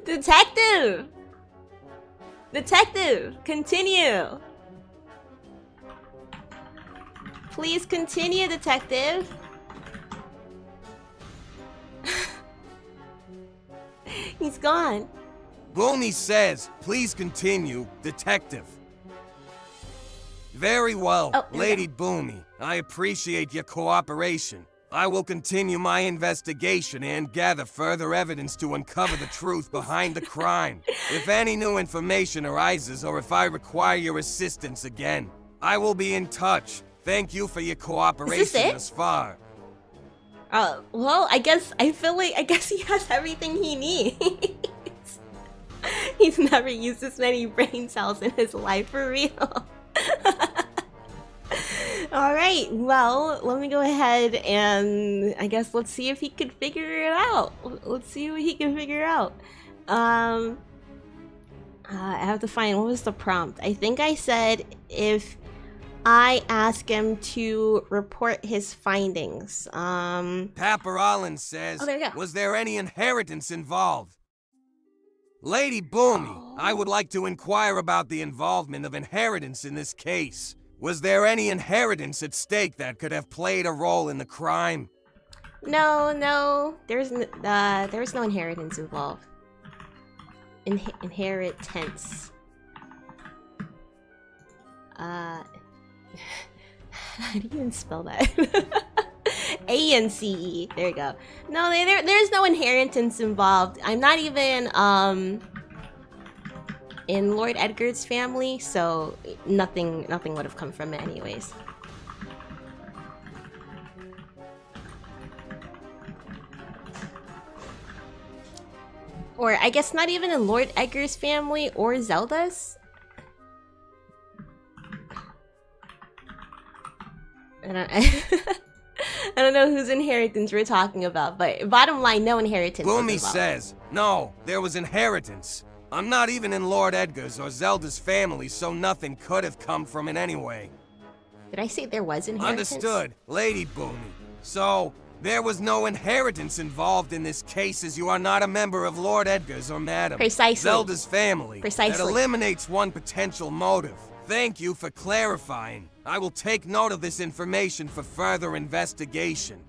Detective! Detective, continue! Please continue, detective. He's gone. Boomi says, please continue, detective. Very well, Oh, Lady Boomi. I appreciate your cooperation. I will continue my investigation and gather further evidence to uncover the truth behind the crime. If any new information arises or if I require your assistance again, I will be in touch. Thank you for your cooperation thus far. Well, I guess he has everything he needs. He's never used this many brain cells in his life, for real. All right, well, let me go ahead and I guess let's see if he can figure it out. Let's see what he can figure out. I have to find, what was the prompt? I think I said if I ask him to report his findings. Paparolin says, Oh, there you go. was there any inheritance involved? Lady Boomi, I would like to inquire about the involvement of inheritance in this case. Was there any inheritance at stake that could have played a role in the crime? No, there's no inheritance involved. Inheritance. How do you even spell that? A-N-C-E. There you go. No, there's no inheritance involved. I'm not even in Lord Edgar's family, so nothing would have come from it anyways. Or I guess not even in Lord Edgar's family or Zelda's. I don't know whose inheritance we're talking about, but bottom line, no inheritance. Boomi says, no, there was inheritance. I'm not even in Lord Edgar's or Zelda's family, so nothing could have come from it anyway. Did I say there was inheritance? Understood, Lady Boomi. So, there was no inheritance involved in this case as you are not a member of Lord Edgar's or Madam Precisely. Zelda's family. Precisely. That eliminates one potential motive. Thank you for clarifying. I will take note of this information for further investigation.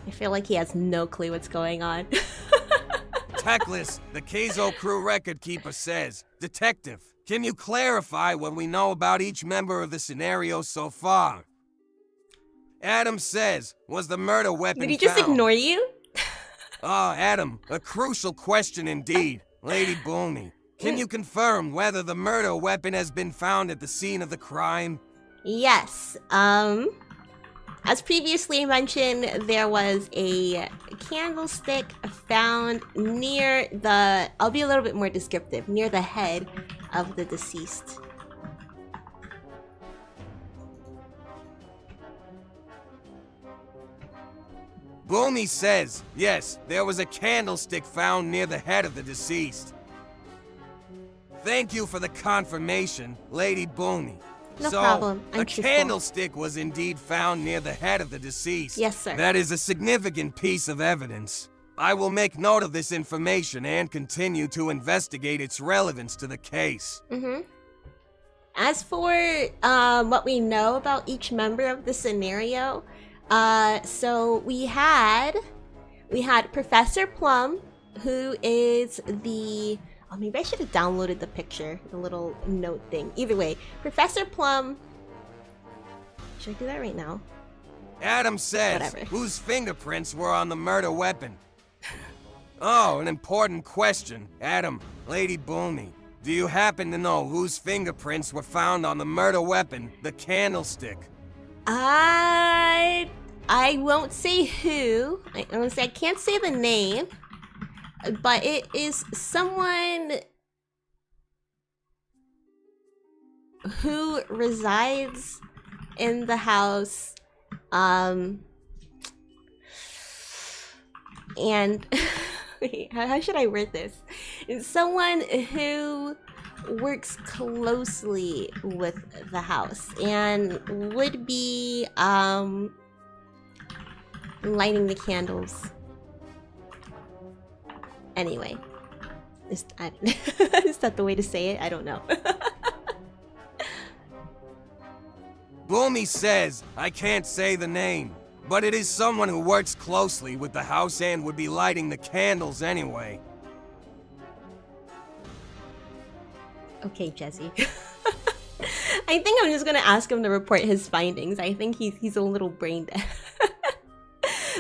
I feel like he has no clue what's going on. Techless, the Keizo crew record keeper says, Detective, can you clarify what we know about each member of the scenario so far? Adam says, was the murder weapon Did he just found? ignore you? Adam, a crucial question indeed. Lady Boomi, can you confirm whether the murder weapon has been found at the scene of the crime? Yes. As previously mentioned, there was a candlestick found near the, I'll be a little bit more descriptive, near the head of the deceased. Boomi says, yes, there was a candlestick found near the head of the deceased. Thank you for the confirmation, Lady Boomi. No problem. I'm a truthful. candlestick was indeed found near the head of the deceased. Yes, sir. That is a significant piece of evidence. I will make note of this information and continue to investigate its relevance to the case. As for what we know about each member of the scenario, so we had Professor Plum, who is the, oh, maybe I should have downloaded the picture, the little note thing. Either way, Professor Plum, should I do that right now? Adam says, Whatever. whose fingerprints were on the murder weapon? Oh, an important question. Adam, Lady Boomi, do you happen to know whose fingerprints were found on the murder weapon, the candlestick? I won't say who. I can't say the name, but it is someone who resides in the house, and wait, how should I word this? It's someone who works closely with the house and would be lighting the candles. Anyway, is that the way to say it? I don't know. Boomi says, I can't say the name, but it is someone who works closely with the house and would be lighting the candles anyway. Okay, Jesse. I think I'm just gonna ask him to report his findings. I think he's a little brain dead.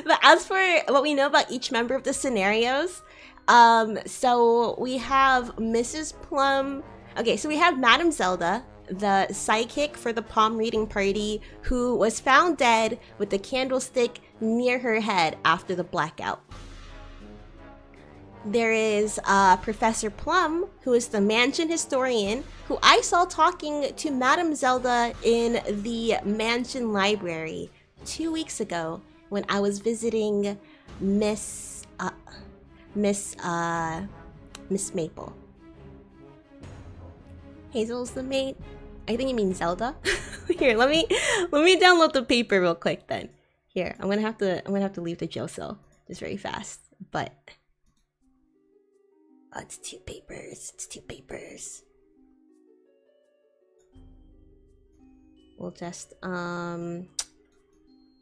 But as for what we know about each member of the scenarios, so we have Mrs. Plum. Okay, so we have Madam Zelda, the psychic for the palm reading party, who was found dead with the candlestick near her head after the blackout. There is Professor Plum, who is the mansion historian, who I saw talking to Madame Zelda in the mansion library 2 weeks ago when I was visiting Miss Maple. Hazel's the maid. I think you mean Zelda. Here, let me download the paper real quick then. Here, I'm gonna have to leave the jail cell just very fast, but. Oh, it's 2 papers. It's 2 papers. We'll just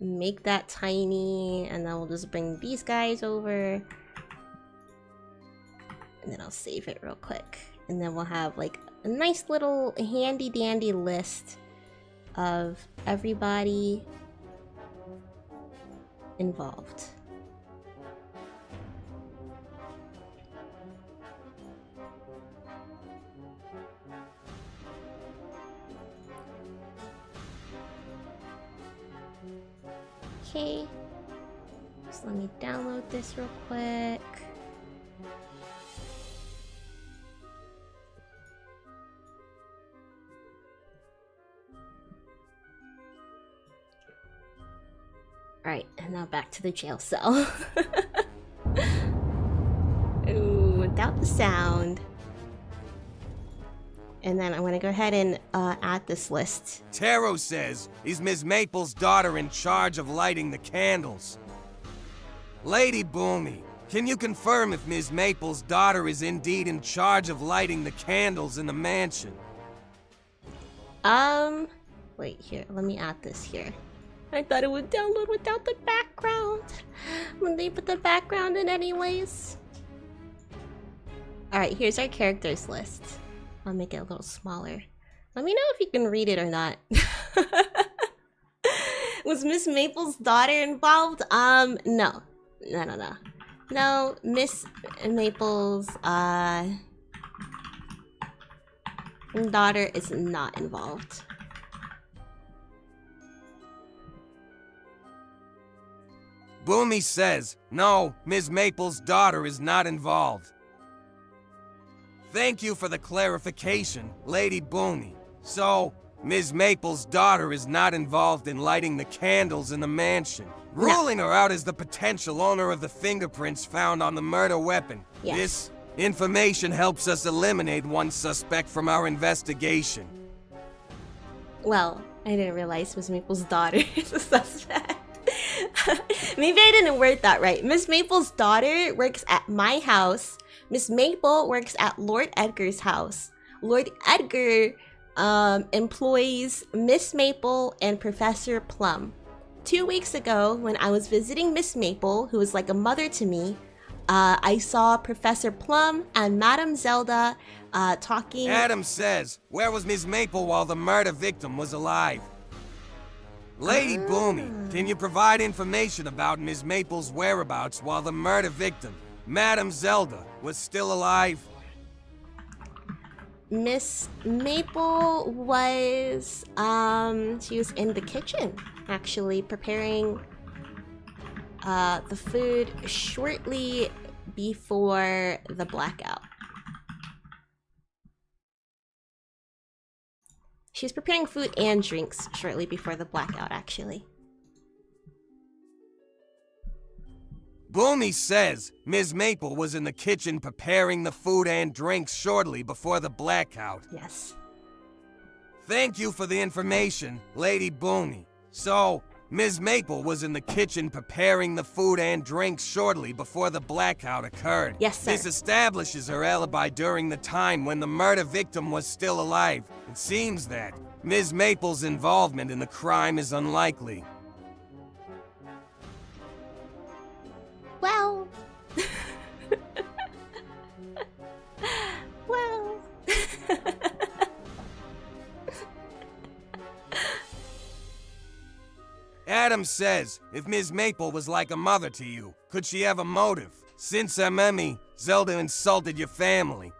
make that tiny, and then we'll just bring these guys over, and then I'll save it real quick, and then we'll have like a nice little handy dandy list of everybody involved. Okay, so let me download this real quick. Alright, and now back to the jail cell. Ooh, without the sound. And then I'm gonna go ahead and add this list. Taro says, is Ms. Maple's daughter in charge of lighting the candles? Lady Boomi, can you confirm if Ms. Maple's daughter is indeed in charge of lighting the candles in the mansion? Wait, here, let me add this here. I thought it would download without the background. When they put the background in anyways. Alright, here's our characters list. I'll make it a little smaller. Let me know if you can read it or not. Was Miss Maple's daughter involved? No. No, Miss Maple's, daughter is not involved. Boomi says, no, Ms. Maple's daughter is not involved. Thank you for the clarification, Lady Boomi. So, Ms. Maple's daughter is not involved in lighting the candles in the mansion, ruling her out as the potential owner of the fingerprints found on the murder weapon. Yes. This information helps us eliminate one suspect from our investigation. Well, I didn't realize Miss Maple's daughter is a suspect. Maybe I didn't word that right. Miss Maple's daughter works at my house. Miss Maple works at Lord Edgar's house. Lord Edgar employs Miss Maple and Professor Plum. 2 weeks ago, when I was visiting Miss Maple, who was like a mother to me, I saw Professor Plum and Madame Zelda talking. Adam says, where was Miss Maple while the murder victim was alive? Lady Boomi, can you provide information about Miss Maple's whereabouts while the murder victim, Madame Zelda, was still alive? Miss Maple was, she was in the kitchen, actually, preparing the food shortly before the blackout. She was preparing food and drinks shortly before the blackout, actually. Boomi says Ms. Maple was in the kitchen preparing the food and drinks shortly before the blackout. Yes. Thank you for the information, Lady Boomi. So, Ms. Maple was in the kitchen preparing the food and drinks shortly before the blackout occurred. Yes, sir. This establishes her alibi during the time when the murder victim was still alive. It seems that Ms. Maple's involvement in the crime is unlikely. Well... well... Adam says, if Ms. Maple was like a mother to you, could she have a motive? Since Amemi, Zelda insulted your family.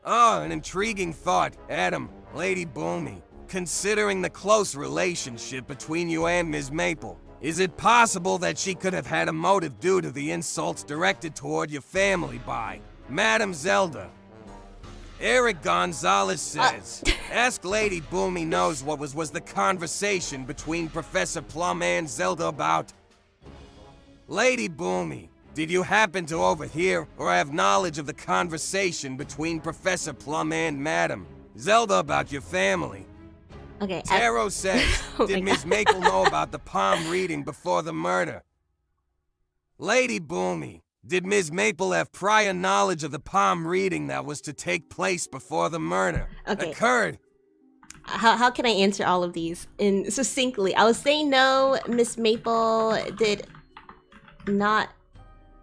Oh, an intriguing thought, Adam, Lady Boomi. Considering the close relationship between you and Ms. Maple, Is it possible that she could have had a motive due to the insults directed toward your family by Madam Zelda? Eric Gonzalez says, ask Lady Boomi knows what was the conversation between Professor Plum and Zelda about. Lady Boomi, did you happen to overhear or have knowledge of the conversation between Professor Plum and Madam Zelda about your family? Okay. Taro says, Oh did my Miss God. Maple know about the palm reading before the murder? Lady Boomi, did Ms. Maple have prior knowledge of the palm reading that was to take place before the murder occurred? How can I answer all of these in succinctly? I would say no, Miss Maple did not.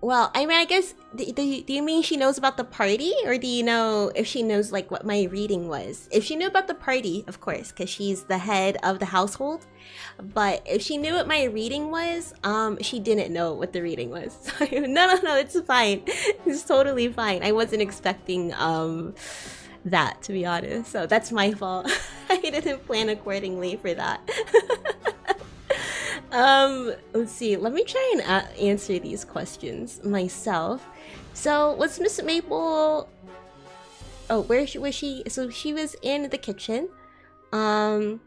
Well, I mean, I guess, do you mean she knows about the party? Or do you know if she knows, like, what my reading was? If she knew about the party, of course, because she's the head of the household. But if she knew what my reading was, she didn't know what the reading was. No, it's fine. It's totally fine. I wasn't expecting, that, to be honest. So that's my fault. I didn't plan accordingly for that. Let's see. Let me try and answer these questions myself. So, was Miss Maple... Oh, where was she? So she was in the kitchen. Where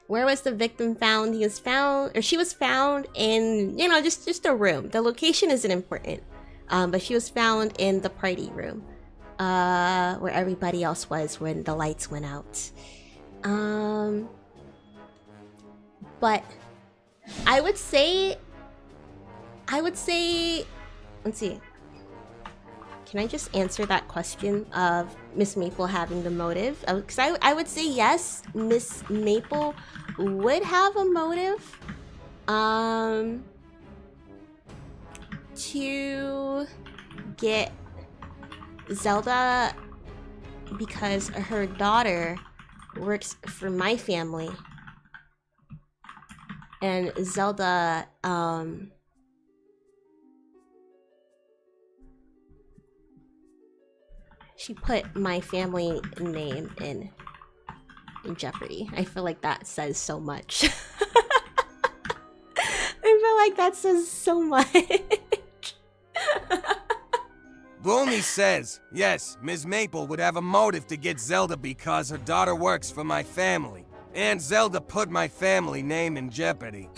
was the victim found? He was found, or she was found in, you know, just a room. The location isn't important. But she was found in the party room. Where everybody else was when the lights went out. But I would say, let's see. Can I just answer that question of Miss Maple having the motive? Because I would say yes, Miss Maple would have a motive to get Zelda, because her daughter works for my family. And Zelda, she put my family name in jeopardy. I feel like that says so much. I feel like that says so much. Boomi says, yes, Ms. Maple would have a motive to get Zelda because her daughter works for my family. And Zelda put my family name in jeopardy.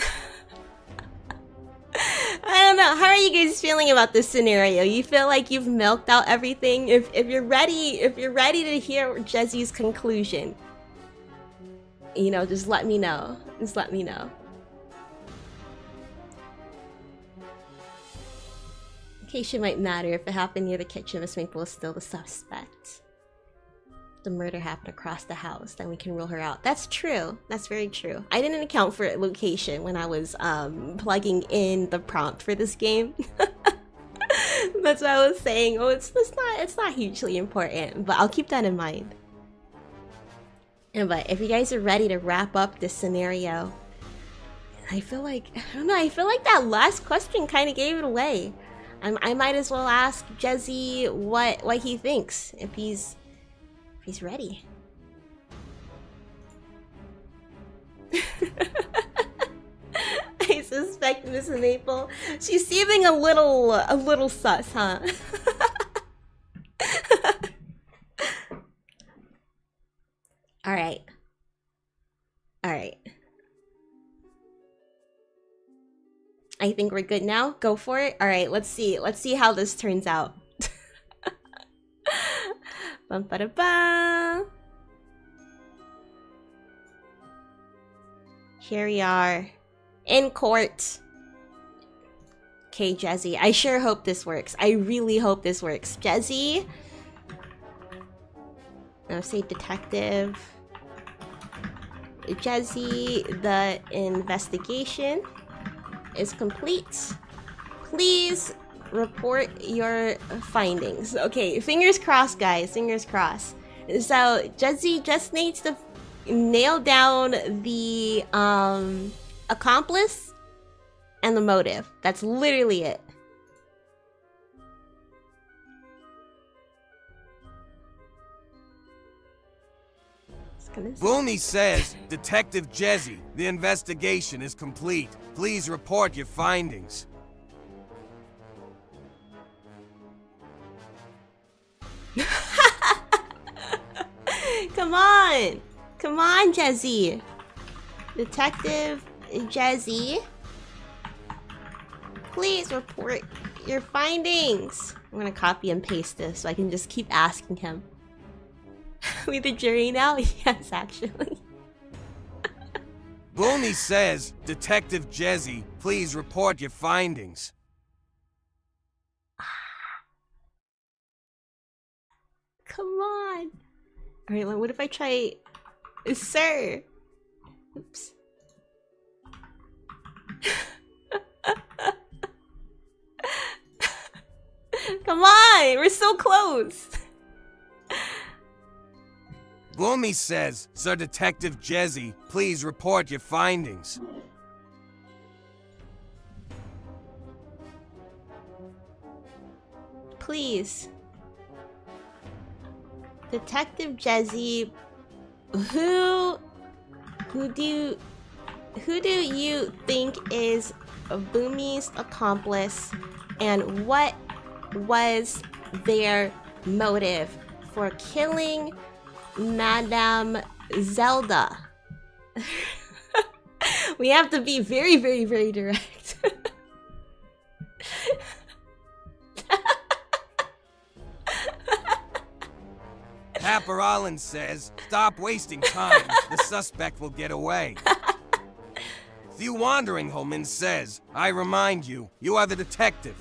I don't know. How are you guys feeling about this scenario? You feel like you've milked out everything? If you're ready to hear Jessie's conclusion, you know, just let me know. Just let me know. Location might matter. If it happened near the kitchen, Miss Maple is still the suspect. The murder happened across the house, then we can rule her out. That's true. That's very true. I didn't account for location when I was plugging in the prompt for this game. That's what I was saying. Oh, it's not hugely important, but I'll keep that in mind. But if you guys are ready to wrap up this scenario, I feel like, I don't know, I feel like that last question kind of gave it away. I might as well ask Jessie what he thinks if he's ready. I suspect Miss Maple. She's seeming a little sus, huh? All right. I think we're good now. Go for it. All right, let's see how this turns out. Bum, ba, da, ba. Here we are in court. Okay, Jessie, I sure hope this works. I really hope this works. Jessie, I'll say detective. Jessie, the investigation is complete. Please report your findings. Okay, fingers crossed, guys. Fingers crossed. So Jessie just needs to nail down the accomplice and the motive. That's literally it. gonna say. Boomi says, Detective Jezzy, the investigation is complete. Please report your findings. Come on! Come on, Jezzy! Detective Jezzy, please report your findings. I'm gonna copy and paste this so I can just keep asking him. We the jury now? Yes, actually. Boomi says, Detective Jezzy, please report your findings. Come on. Alright, well, what if I try... Sir! Oops. Come on! We're so close! Boomi says, Sir Detective Jezzy, please report your findings. Please. Detective Jezzy, who do you think is Boomi's accomplice, and what was their motive for killing Madame Zelda? We have to be very, very, very direct. Harulily says, stop wasting time. The suspect will get away. The Wandering Woman says, I remind you, you are the detective.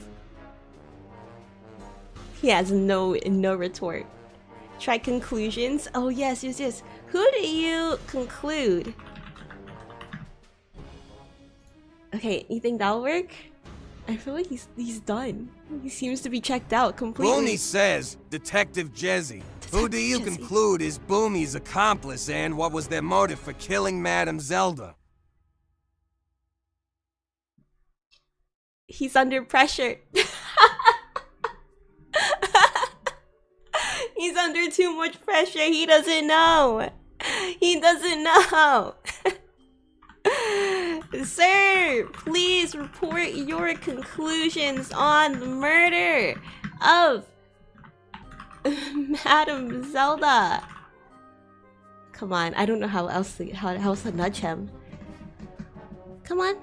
He has no retort. Try conclusions. Oh yes, yes, yes. Who do you conclude? Okay, you think that'll work? I feel like he's done. He seems to be checked out completely. Boomi says, Detective Jezzy, who do you conclude is Boomi's accomplice, and what was their motive for killing Madame Zelda? He's under pressure. He's under too much pressure. He doesn't know. He doesn't know. Sir, please report your conclusions on the murder of Madame Zelda. Come on, I don't know how else to nudge him. Come on.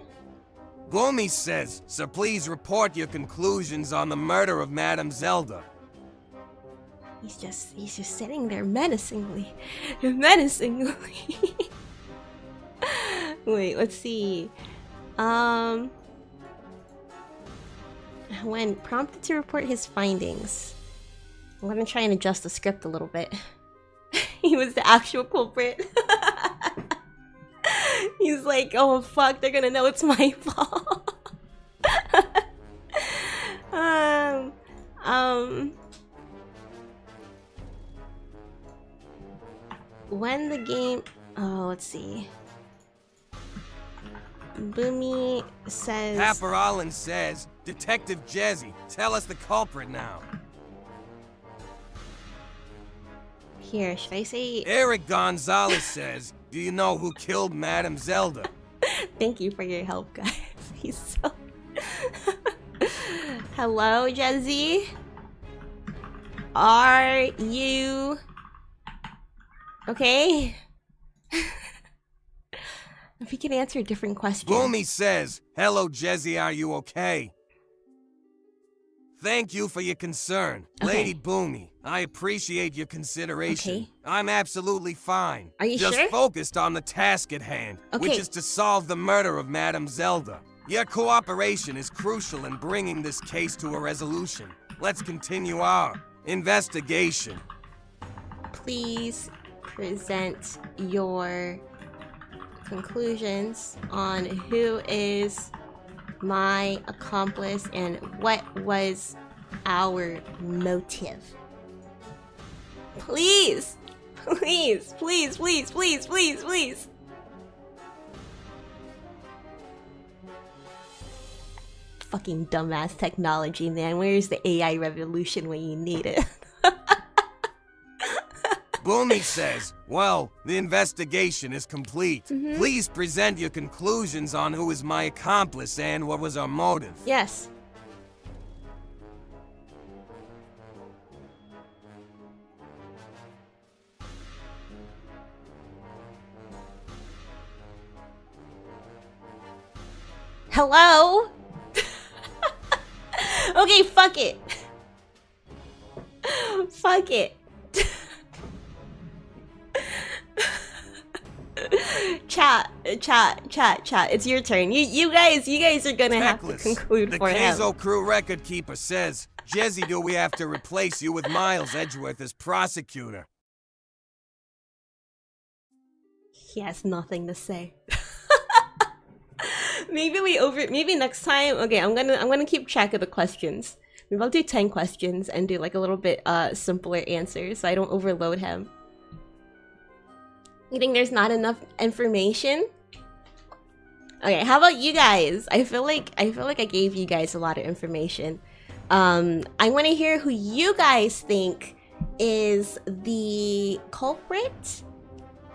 Boomi says, so please report your conclusions on the murder of Madame Zelda. He's just sitting there menacingly. Menacingly. Wait, let's see. When prompted to report his findings, I'm gonna try and adjust the script a little bit. He was the actual culprit. He's like, oh fuck, they're gonna know it's my fault. When the game... Oh, let's see. Boomi says... Harulily says, Detective Jezzy, tell us the culprit now. Here, should I say... Eric Gonzalez says, do you know who killed Madame Zelda? Thank you for your help, guys. He's so... Hello, Jezzy? Are you... okay? If we can answer a different question. Boomi says, hello Jezzy, are you okay? Thank you for your concern. Okay. Lady Boomi, I appreciate your consideration. Okay. I'm absolutely fine. Are you Just sure? focused on the task at hand, which Okay. is to solve the murder of Madame Zelda. Your cooperation is crucial in bringing this case to a resolution. Let's continue our investigation. Please present your conclusions on who is my accomplice and what was our motive. Please! Please, please, please, please, please, please. Fucking dumbass technology, man. Where's the AI revolution when you need it? Boomi says, well, the investigation is complete. Please present your conclusions on who is my accomplice and what was our motive. Yes. Hello? Okay, fuck it. Fuck it. Chat. It's your turn. You guys are gonna have to conclude the for him. Keizo crew record keeper says, Jesse, do we have to replace you with Miles Edgeworth as prosecutor? He has nothing to say. Maybe next time. Okay, I'm gonna keep track of the questions. Maybe I'll do 10 questions and do like a little bit simpler answers so I don't overload him. You think there's not enough information? Okay, how about you guys? I feel like I gave you guys a lot of information. I want to hear who you guys think is the culprit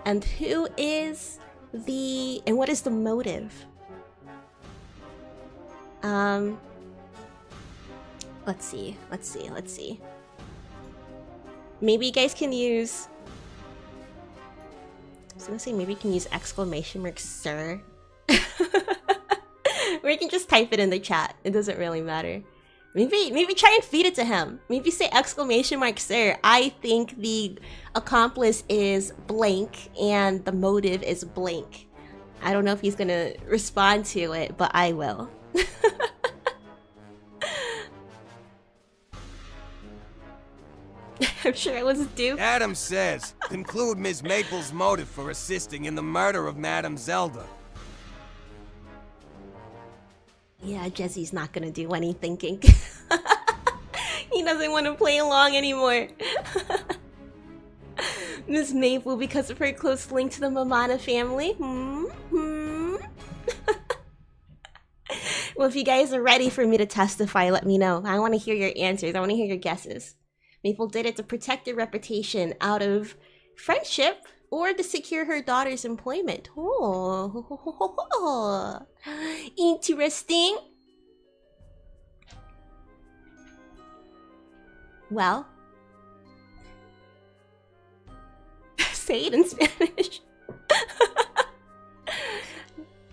and who is and what is the motive? Let's see. Maybe you guys can use... I was gonna say maybe you can use exclamation mark sir. Or you can just type it in the chat. It doesn't really matter. Maybe try and feed it to him. Maybe say exclamation mark sir. I think the accomplice is blank and the motive is blank. I don't know if he's gonna respond to it, but I will. I'm sure it was due. Adam says, conclude Ms. Maple's motive for assisting in the murder of Madame Zelda. Yeah, Jesse's not gonna do any thinking. He doesn't want to play along anymore. Miss Maple, because of her close link to the Mamana family. Well, if you guys are ready for me to testify, let me know. I want to hear your answers. I want to hear your guesses. Maple did it to protect her reputation out of friendship or to secure her daughter's employment. Oh, interesting. Well, say it in Spanish.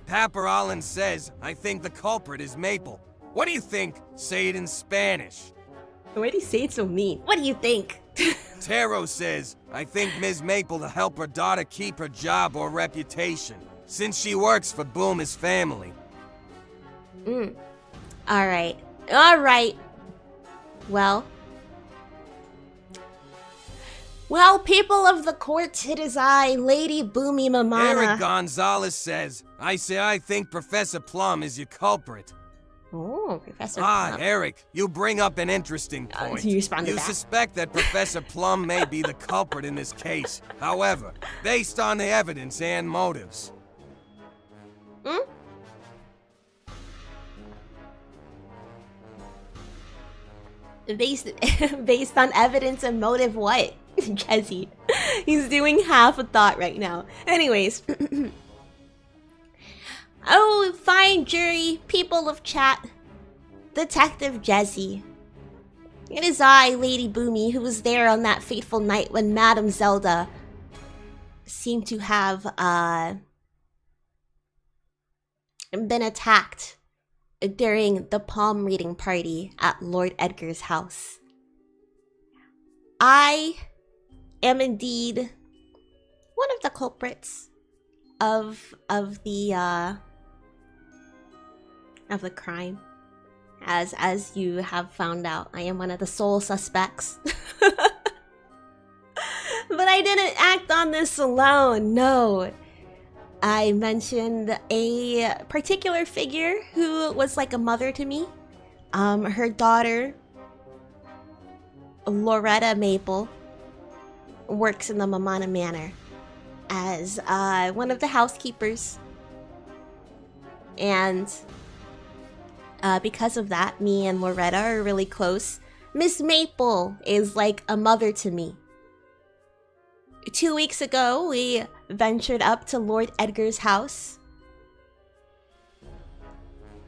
Papa Allen says, I think the culprit is Maple. What do you think? Say it in Spanish. Why do you say it so mean? What do you think? Taro says, I think Ms. Maple to help her daughter keep her job or reputation, since she works for Boomi's family. Alright. Well, people of the court, it is I, Lady Boomi Mamana. Eric Gonzalez says, I think Professor Plum is your culprit. Oh, Professor Plum. Eric, you bring up an interesting point. You suspect that Professor Plum may be the culprit in this case. However, based on the evidence and motives. Based on evidence and motive, what? Jesse. He's doing half a thought right now. Anyways. Oh, fine jury, people of chat. Detective Jesse. It is I, Lady Boomi, who was there on that fateful night when Madame Zelda seemed to have, been attacked during the palm reading party at Lord Edgar's house. I am indeed one of the culprits of the crime. As you have found out, I am one of the sole suspects. But I didn't act on this alone, no. I mentioned a particular figure who was like a mother to me. Her daughter, Loretta Maple, works in the Mamana Manor as one of the housekeepers. And because of that, me and Loretta are really close. Miss Maple is like a mother to me. 2 weeks ago, we ventured up to Lord Edgar's house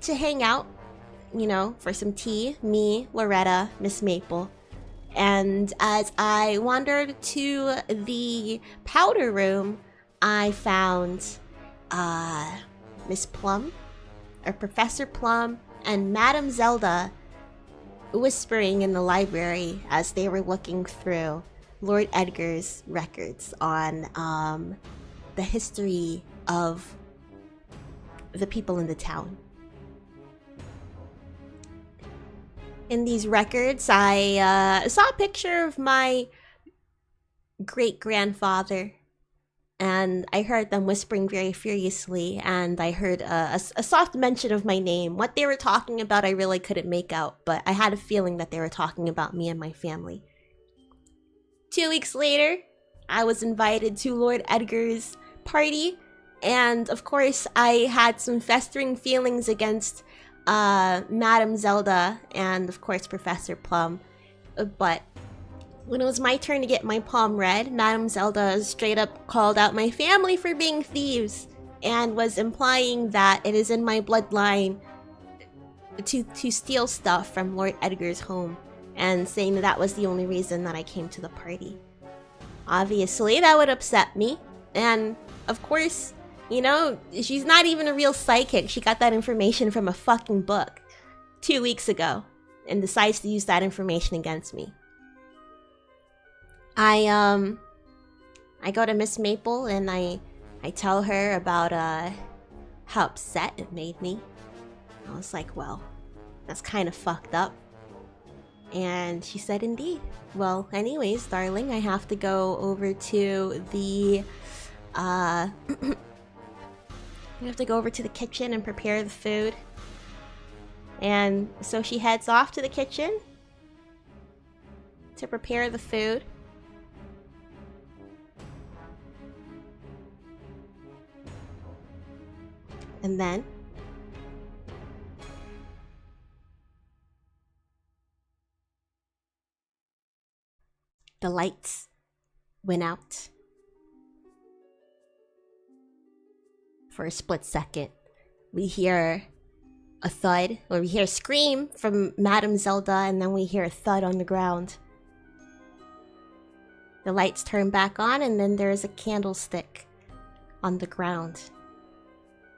to hang out, you know, for some tea. Me, Loretta, Miss Maple. And as I wandered to the powder room, I found Miss Plum, or Professor Plum, and Madame Zelda whispering in the library as they were looking through Lord Edgar's records on the history of the people in the town. In these records, I saw a picture of my great-grandfather, and I heard them whispering very furiously, and I heard a soft mention of my name. What they were talking about, I really couldn't make out, but I had a feeling that they were talking about me and my family. 2 weeks later, I was invited to Lord Edgar's party, and of course, I had some festering feelings against Madame Zelda and of course Professor Plum. But when it was my turn to get my palm read, Madame Zelda straight up called out my family for being thieves and was implying that it is in my bloodline to steal stuff from Lord Edgar's home, and saying that that was the only reason that I came to the party. Obviously, that would upset me, and of course, you know, she's not even a real psychic. She got that information from a fucking book 2 weeks ago and decides to use that information against me. I go to Miss Maple and I tell her about how upset it made me. I was like, well, that's kind of fucked up. And she said, indeed. Well, anyways, darling, I have to go over to the we have to go over to the kitchen and prepare the food. And so she heads off to the kitchen to prepare the food. And then the lights went out. For a split second, we hear a thud, or we hear a scream from Madame Zelda, and then we hear a thud on the ground. The lights turn back on, and then there's a candlestick on the ground.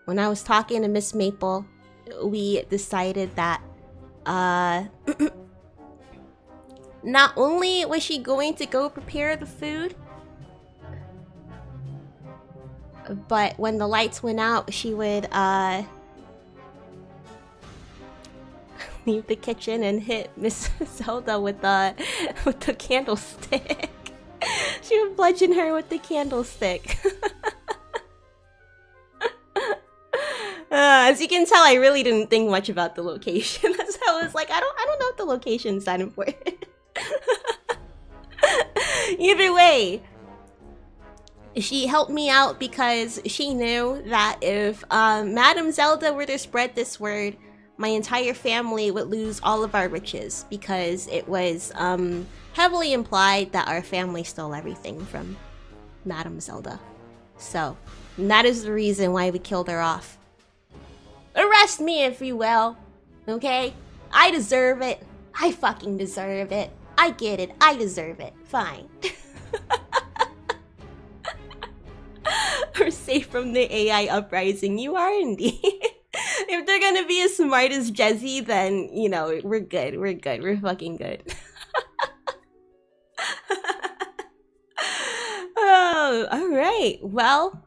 When I was talking to Miss Maple, we decided that not only was she going to go prepare the food, but when the lights went out, she would leave the kitchen and hit Miss Zelda with the candlestick. She would bludgeon her with the candlestick. As you can tell, I really didn't think much about the location. So I was like, I don't know if the location's that important. Either way, she helped me out because she knew that if Madame Zelda were to spread this word, my entire family would lose all of our riches, because it was heavily implied that our family stole everything from Madame Zelda. So, that is the reason why we killed her off. Arrest me if you will, okay? I deserve it. I fucking deserve it. I get it. I deserve it. Fine. We're safe from the AI uprising. You are indeed. If they're gonna be as smart as Jezzy, then, you know, we're good. We're good. We're fucking good. Oh, alright. Well,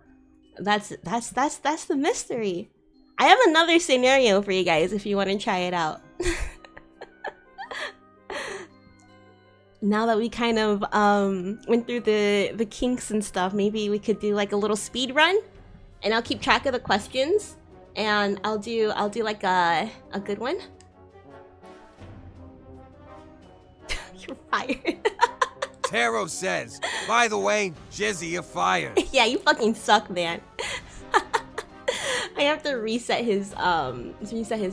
that's the mystery. I have another scenario for you guys if you want to try it out. Now that we kind of went through the kinks and stuff, maybe we could do like a little speed run, and I'll keep track of the questions, and I'll do like a good one. You're fired. Taro says, by the way, Jizzy, you're fired. Yeah, you fucking suck, man. I have to reset his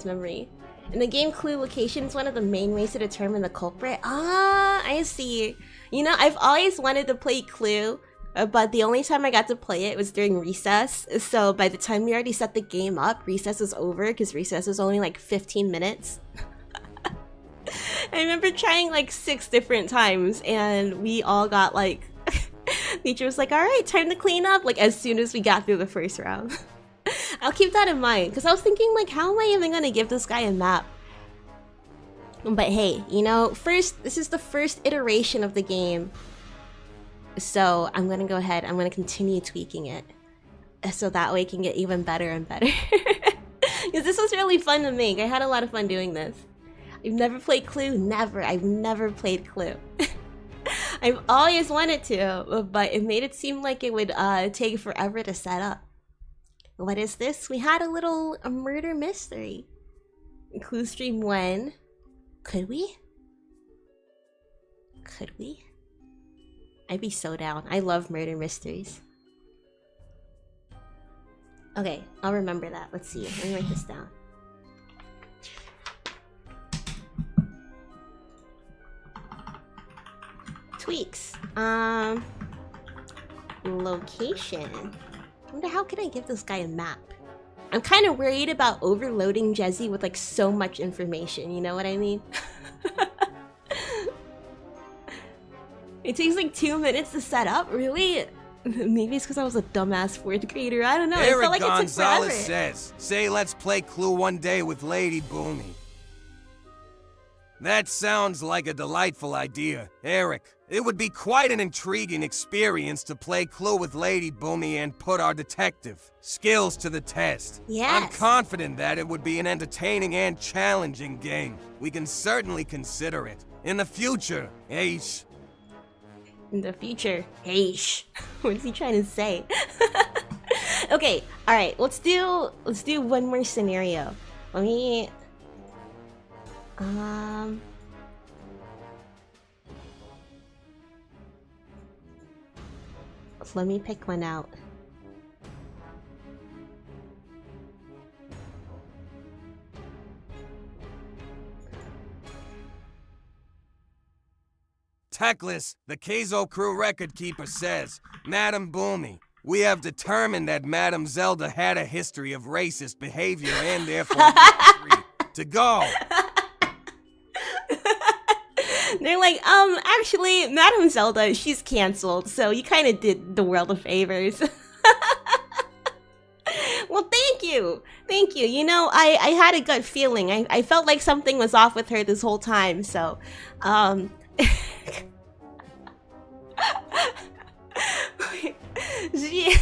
memory. In the game, clue location is one of the main ways to determine the culprit. Ah, I see. You know, I've always wanted to play Clue, but the only time I got to play it was during recess. So by the time we already set the game up, recess was over because recess was only like 15 minutes. I remember trying like 6 different times, and we all got like teacher was like, all right, time to clean up, like as soon as we got through the first round. I'll keep that in mind, because I was thinking like, how am I even gonna give this guy a map? But hey, you know, this is the first iteration of the game, so I'm gonna go ahead, I'm gonna continue tweaking it so that way it can get even better and better. Because this was really fun to make. I had a lot of fun doing this. I've never played Clue. I've never played Clue. I've always wanted to, but it made it seem like it would take forever to set up. What is this? We had a murder mystery. Clue stream 1. Could we? Could we? I'd be so down. I love murder mysteries. Okay, I'll remember that. Let's see. Let me write this down. Tweaks. Location. I wonder how can I give this guy a map? I'm kind of worried about overloading Jezzy with like so much information, you know what I mean? It takes like 2 minutes to set up, really? Maybe it's because I was a dumbass 4th grader, I don't know. Eric it felt like Gonzalez it took forever. says, say let's play Clue one day with Lady Boomi. That sounds like a delightful idea. Eric, it would be quite an intriguing experience to play Clue with Lady Boomi and put our detective skills to the test. Yes. I'm confident that it would be an entertaining and challenging game. We can certainly consider it. In the future, Aish. In the future, Aish. What is he trying to say? Okay, alright, let's do one more scenario. Let me let me pick one out. Techless, the Keizo crew record keeper says, Madam Boomi, we have determined that Madam Zelda had a history of racist behavior and therefore we are free to go. They're like, actually, Madam Zelda, she's canceled, so you kind of did the world a favors. Well, thank you. Thank you. You know, I had a gut feeling. I felt like something was off with her this whole time, so, she...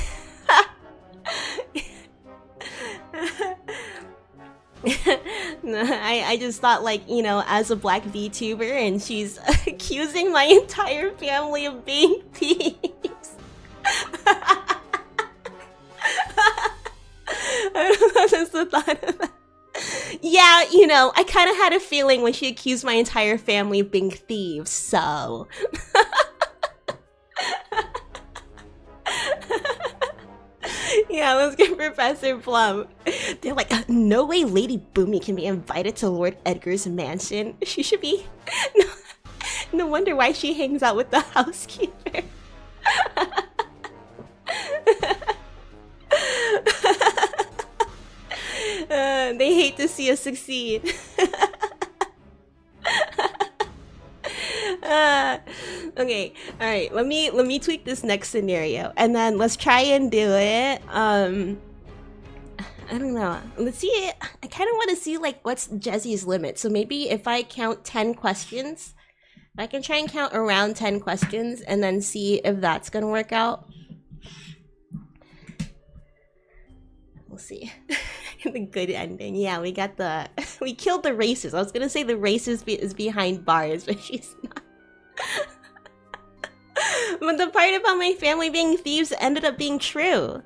No, I just thought, like, you know, as a black VTuber and she's accusing my entire family of being thieves. I don't know, just the thought of that. Yeah, you know, I kind of had a feeling when she accused my entire family of being thieves, so... Yeah, let's get Professor Plum. They're like, no way Lady Boomi can be invited to Lord Edgar's mansion. She should be... No wonder why she hangs out with the housekeeper. They hate to see us succeed. Okay, alright, let me tweak this next scenario and then let's try and do it. I don't know. Let's see. I kind of want to see like what's Jezzy's limit. So maybe if I count 10 questions, I can try and count around 10 questions and then see if that's gonna work out. We'll see. The good ending. Yeah, we got the... We killed the racist. I was gonna say the racist is behind bars, but she's not. But the part about my family being thieves ended up being true.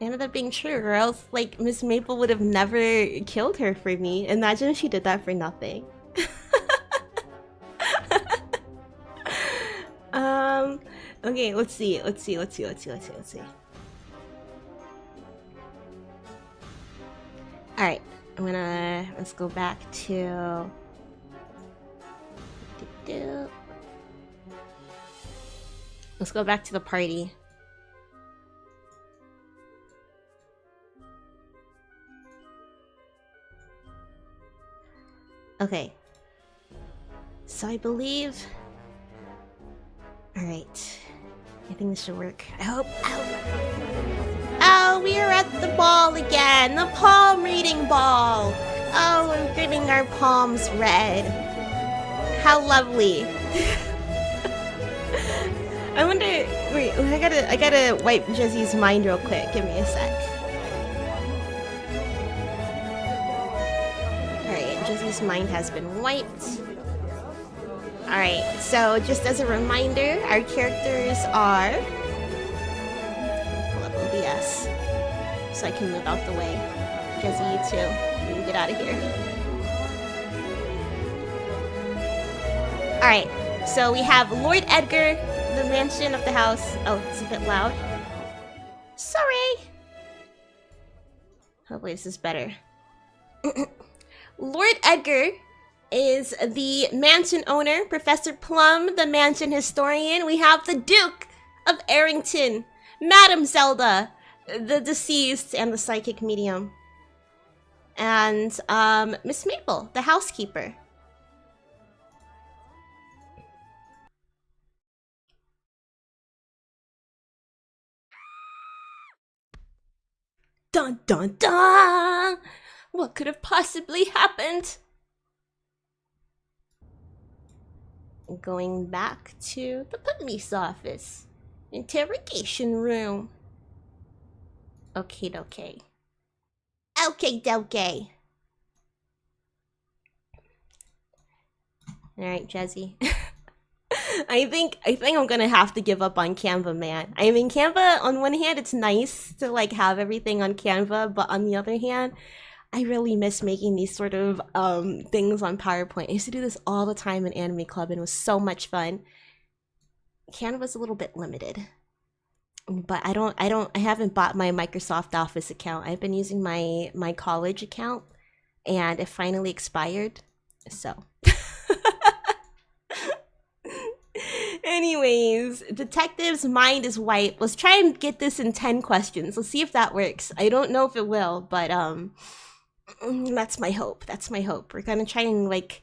Ended up being true, or else, like, Miss Maple would have never killed her for me. Imagine if she did that for nothing. Okay, let's see. Alright, let's go back to... Let's go back to the party. Okay. So I believe... Alright. I think this should work. I hope. Oh, we are at the ball again. The palm reading ball. Oh, we're getting our palms read. How lovely. I wonder... Wait, I gotta wipe Jezzy's mind real quick. Give me a sec. Alright, Jezzy's mind has been wiped. Alright, so just as a reminder, our characters are... Pull up OBS so I can move out the way. Jezzy, you too. We can get out of here. Alright, so we have Lord Edgar, the mansion of the house. Oh, it's a bit loud. Sorry! Hopefully this is better. Lord Edgar is the mansion owner, Professor Plum, the mansion historian. We have the Duke of Arrington, Madame Zelda, the deceased and the psychic medium, and Miss Maple, the housekeeper. Dun dun dun! What could have possibly happened? Going back to the police office. Interrogation room. Okay, okay. Okay, okay. Alright, Jezzy. I think I'm gonna have to give up on Canva, man. I mean, Canva, on one hand, it's nice to like have everything on Canva, but on the other hand, I really miss making these sort of things on PowerPoint. I used to do this all the time in Anime Club and it was so much fun. Canva's a little bit limited. But I haven't bought my Microsoft Office account. I've been using my college account and it finally expired. So anyways, detective's mind is wiped. Let's try and get this in 10 questions. Let's see if that works. I don't know if it will, but that's my hope. That's my hope. We're gonna try and like...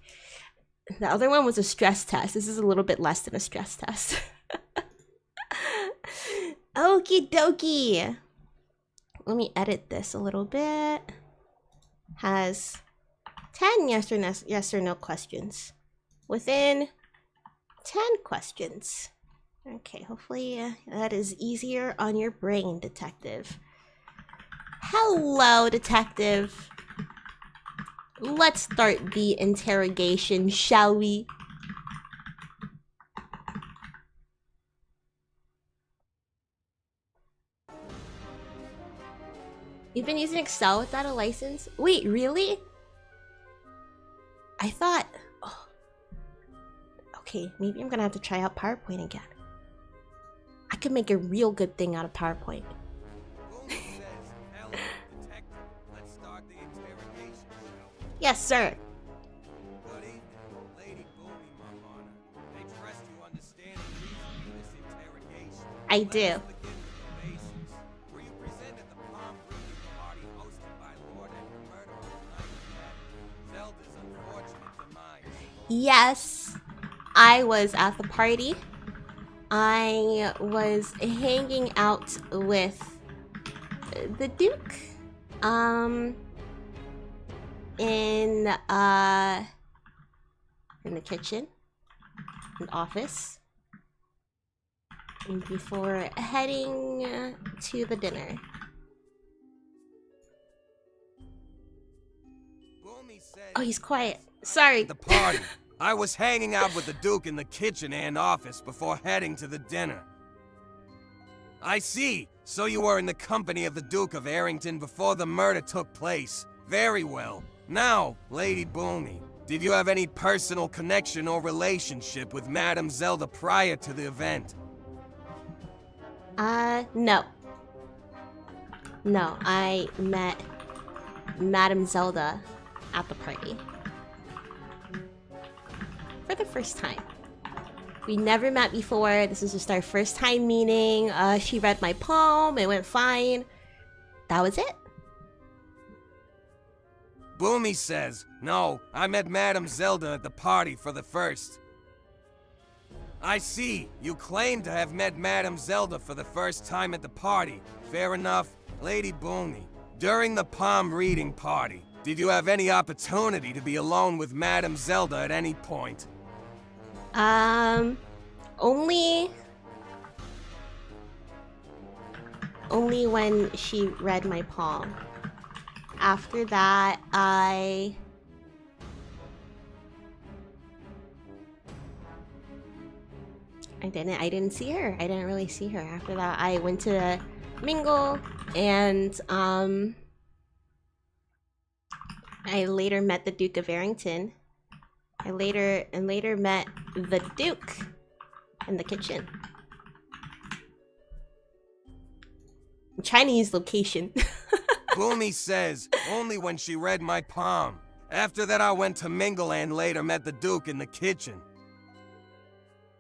The other one was a stress test. This is a little bit less than a stress test. Okie dokie. Let me edit this a little bit. Has 10 yes or no questions. Within 10 questions. Okay, hopefully that is easier on your brain, detective. Hello, detective. Let's start the interrogation, shall we? You've been using Excel without a license? Wait, really? I thought... Oh. Okay, maybe I'm gonna have to try out PowerPoint again. I could make a real good thing out of PowerPoint. Yes, sir. Good evening, Lady Boomi Mamana. I trust you understand the reason for this interrogation. I do. Were you present at the palm reading party hosted by Lord Edgar Murder on the night of Zelda's unfortunate demise? Yes, I was at the party. I was hanging out with the Duke. In the kitchen, an office, and before heading to the dinner. Oh, he's quiet. Sorry. The party. I was hanging out with the Duke in the kitchen and office before heading to the dinner. I see. So you were in the company of the Duke of Arrington before the murder took place. Very well. Now, Lady Boomi, did you have any personal connection or relationship with Madame Zelda prior to the event? No. No, I met Madame Zelda at the party. For the first time. We never met before. This is just our first time meeting. She read my palm. It went fine. That was it. Boomi says, no, I met Madame Zelda at the party for the first. I see. You claim to have met Madame Zelda for the first time at the party. Fair enough, Lady Boomi. During the palm reading party, did you have any opportunity to be alone with Madame Zelda at any point? Only when she read my palm. After that, I didn't see her. I didn't really see her. After that, I went to mingle, and I later met the Duke of Arrington. I later met the Duke in the kitchen. I'm trying to use location. Boomi says, only when she read my palm. After that, I went to mingle and later met the Duke in the kitchen.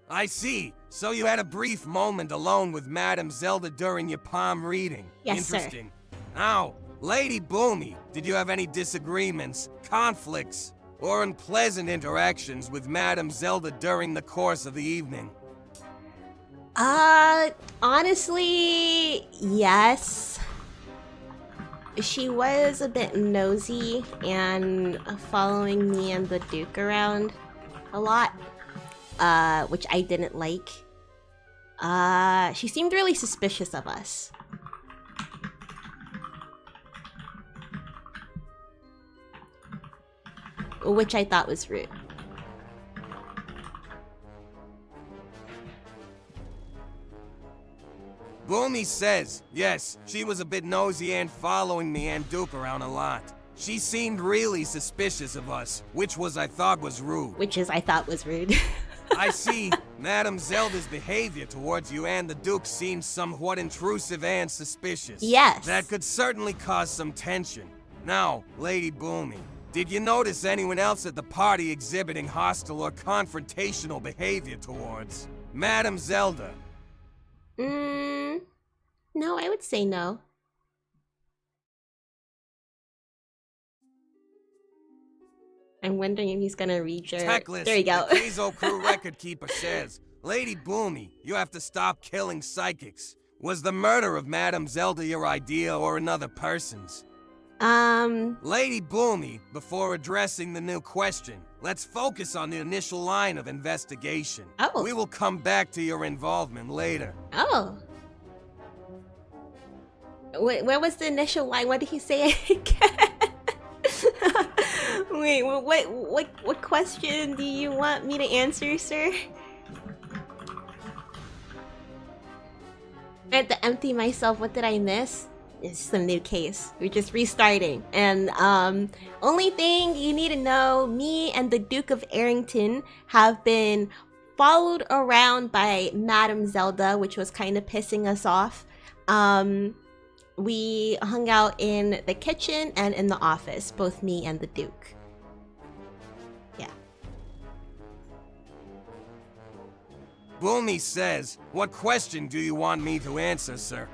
I see. So you had a brief moment alone with Madame Zelda during your palm reading. Yes, Interesting. Now, Lady Boomi, did you have any disagreements, conflicts, or unpleasant interactions with Madame Zelda during the course of the evening? Honestly, yes. She was a bit nosy and following me and the Duke around a lot, which I didn't like. She seemed really suspicious of us. Which I thought was rude. Boomi says, yes, she was a bit nosy and following me and Duke around a lot. She seemed really suspicious of us, which I thought was rude. I see. Madame Zelda's behavior towards you and the Duke seemed somewhat intrusive and suspicious. Yes. That could certainly cause some tension. Now, Lady Boomi, did you notice anyone else at the party exhibiting hostile or confrontational behavior towards Madame Zelda? No, I would say no. I'm wondering if he's gonna read your... Techless, there you go. The Kizo Crew record keeper says, Lady Boomi, you have to stop killing psychics. Was the murder of Madame Zelda your idea or another person's? Lady Boomi, before addressing the new question, let's focus on the initial line of investigation. Oh. We will come back to your involvement later. Oh. Wait, where was the initial line? What did he say again? Wait, what question do you want me to answer, sir? I had to empty myself. What did I miss? It's some new case. We're just restarting. And only thing you need to know, me and the Duke of Arrington have been followed around by Madame Zelda, which was kind of pissing us off. We hung out in the kitchen and in the office, both me and the Duke. Yeah. Boomi says, what question do you want me to answer, sir?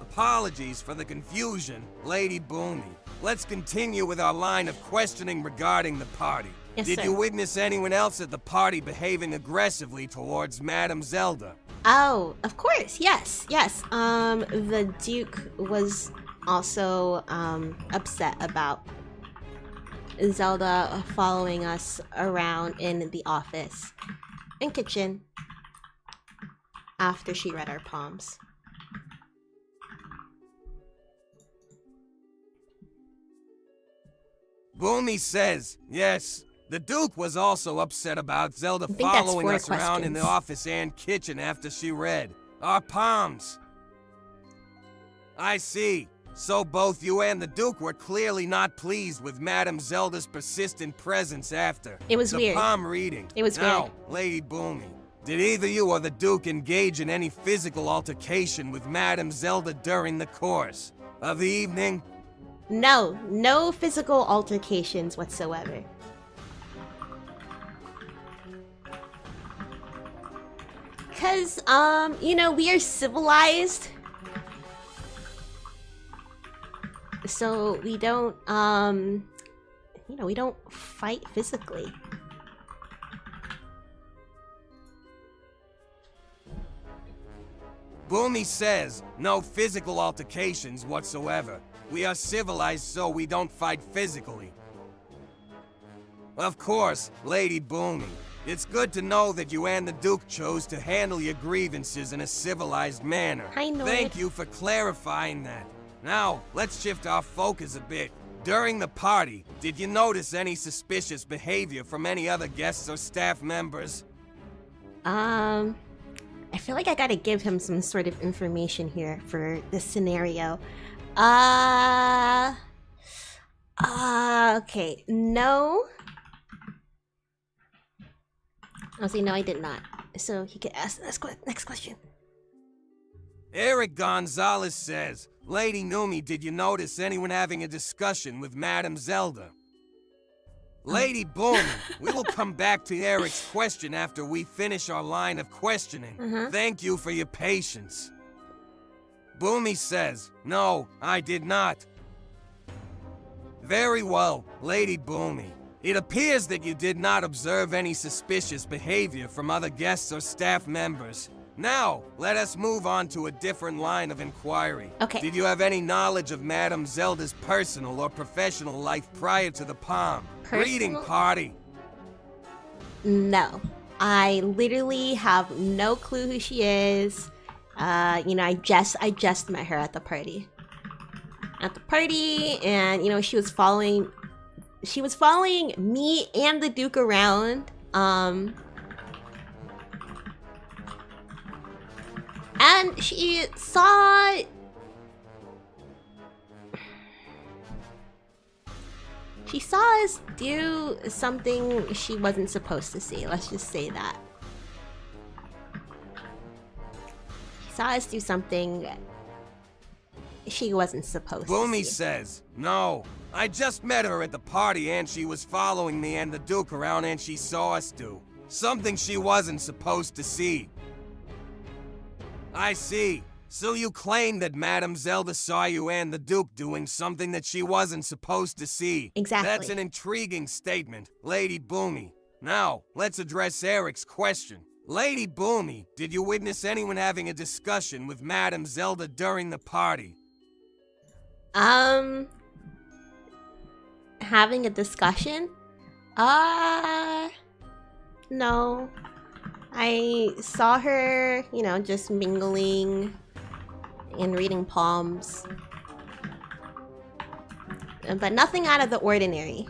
Apologies for the confusion, Lady Boomi. Let's continue with our line of questioning regarding the party. Yes, Did sir. you witness anyone else at the party behaving aggressively towards Madame Zelda? Oh, of course, yes. The Duke was also upset about Zelda following us around in the office and kitchen after she read our palms. Boomi says, yes. The Duke was also upset about Zelda I think that's following 4 us around in the questions. office and kitchen after she read our palms. I see. So both you and the Duke were clearly not pleased with Madame Zelda's persistent presence after It was the weird. palm reading. It was now, weird. Lady Boomi, did either you or the Duke engage in any physical altercation with Madame Zelda during the course of the evening? No physical altercations whatsoever. because, you know, we are civilized. So we don't, you know, we don't fight physically. Boomi says, no physical altercations whatsoever. We are civilized, so we don't fight physically. Of course, Lady Boomi. It's good to know that you and the Duke chose to handle your grievances in a civilized manner. Thank you for clarifying that. Now, let's shift our focus a bit. During the party, did you notice any suspicious behavior from any other guests or staff members? I feel like I gotta give him some sort of information here for this scenario. Okay, no. I'll say no, I did not. So he could ask the next question. Eric Gonzalez says, Lady Numi, did you notice anyone having a discussion with Madame Zelda? Lady Boomi, we will come back to Eric's question after we finish our line of questioning. Thank you for your patience. Boomi says, no, I did not. Very well, Lady Boomi. It appears that you did not observe any suspicious behavior from other guests or staff members. Now, let us move on to a different line of inquiry. Okay. Did you have any knowledge of Madame Zelda's personal or professional life prior to the palm reading party? No. I literally have no clue who she is. You know, I just met her at the party. And you know, she was following me and the Duke around. And she saw us do something she wasn't supposed to see. Let's just say that. She saw us do something she wasn't supposed to Boomi see. says, no, I just met her at the party and she was following me and the Duke around and she saw us do something she wasn't supposed to see. I see. So you claim that Madame Zelda saw you and the Duke doing something that she wasn't supposed to see. Exactly. That's an intriguing statement, Lady Boomi. Now, let's address Eric's question. Lady Boomi, did you witness anyone having a discussion with Madame Zelda during the party? Having a discussion? No. I saw her, you know, just mingling and reading palms. But nothing out of the ordinary.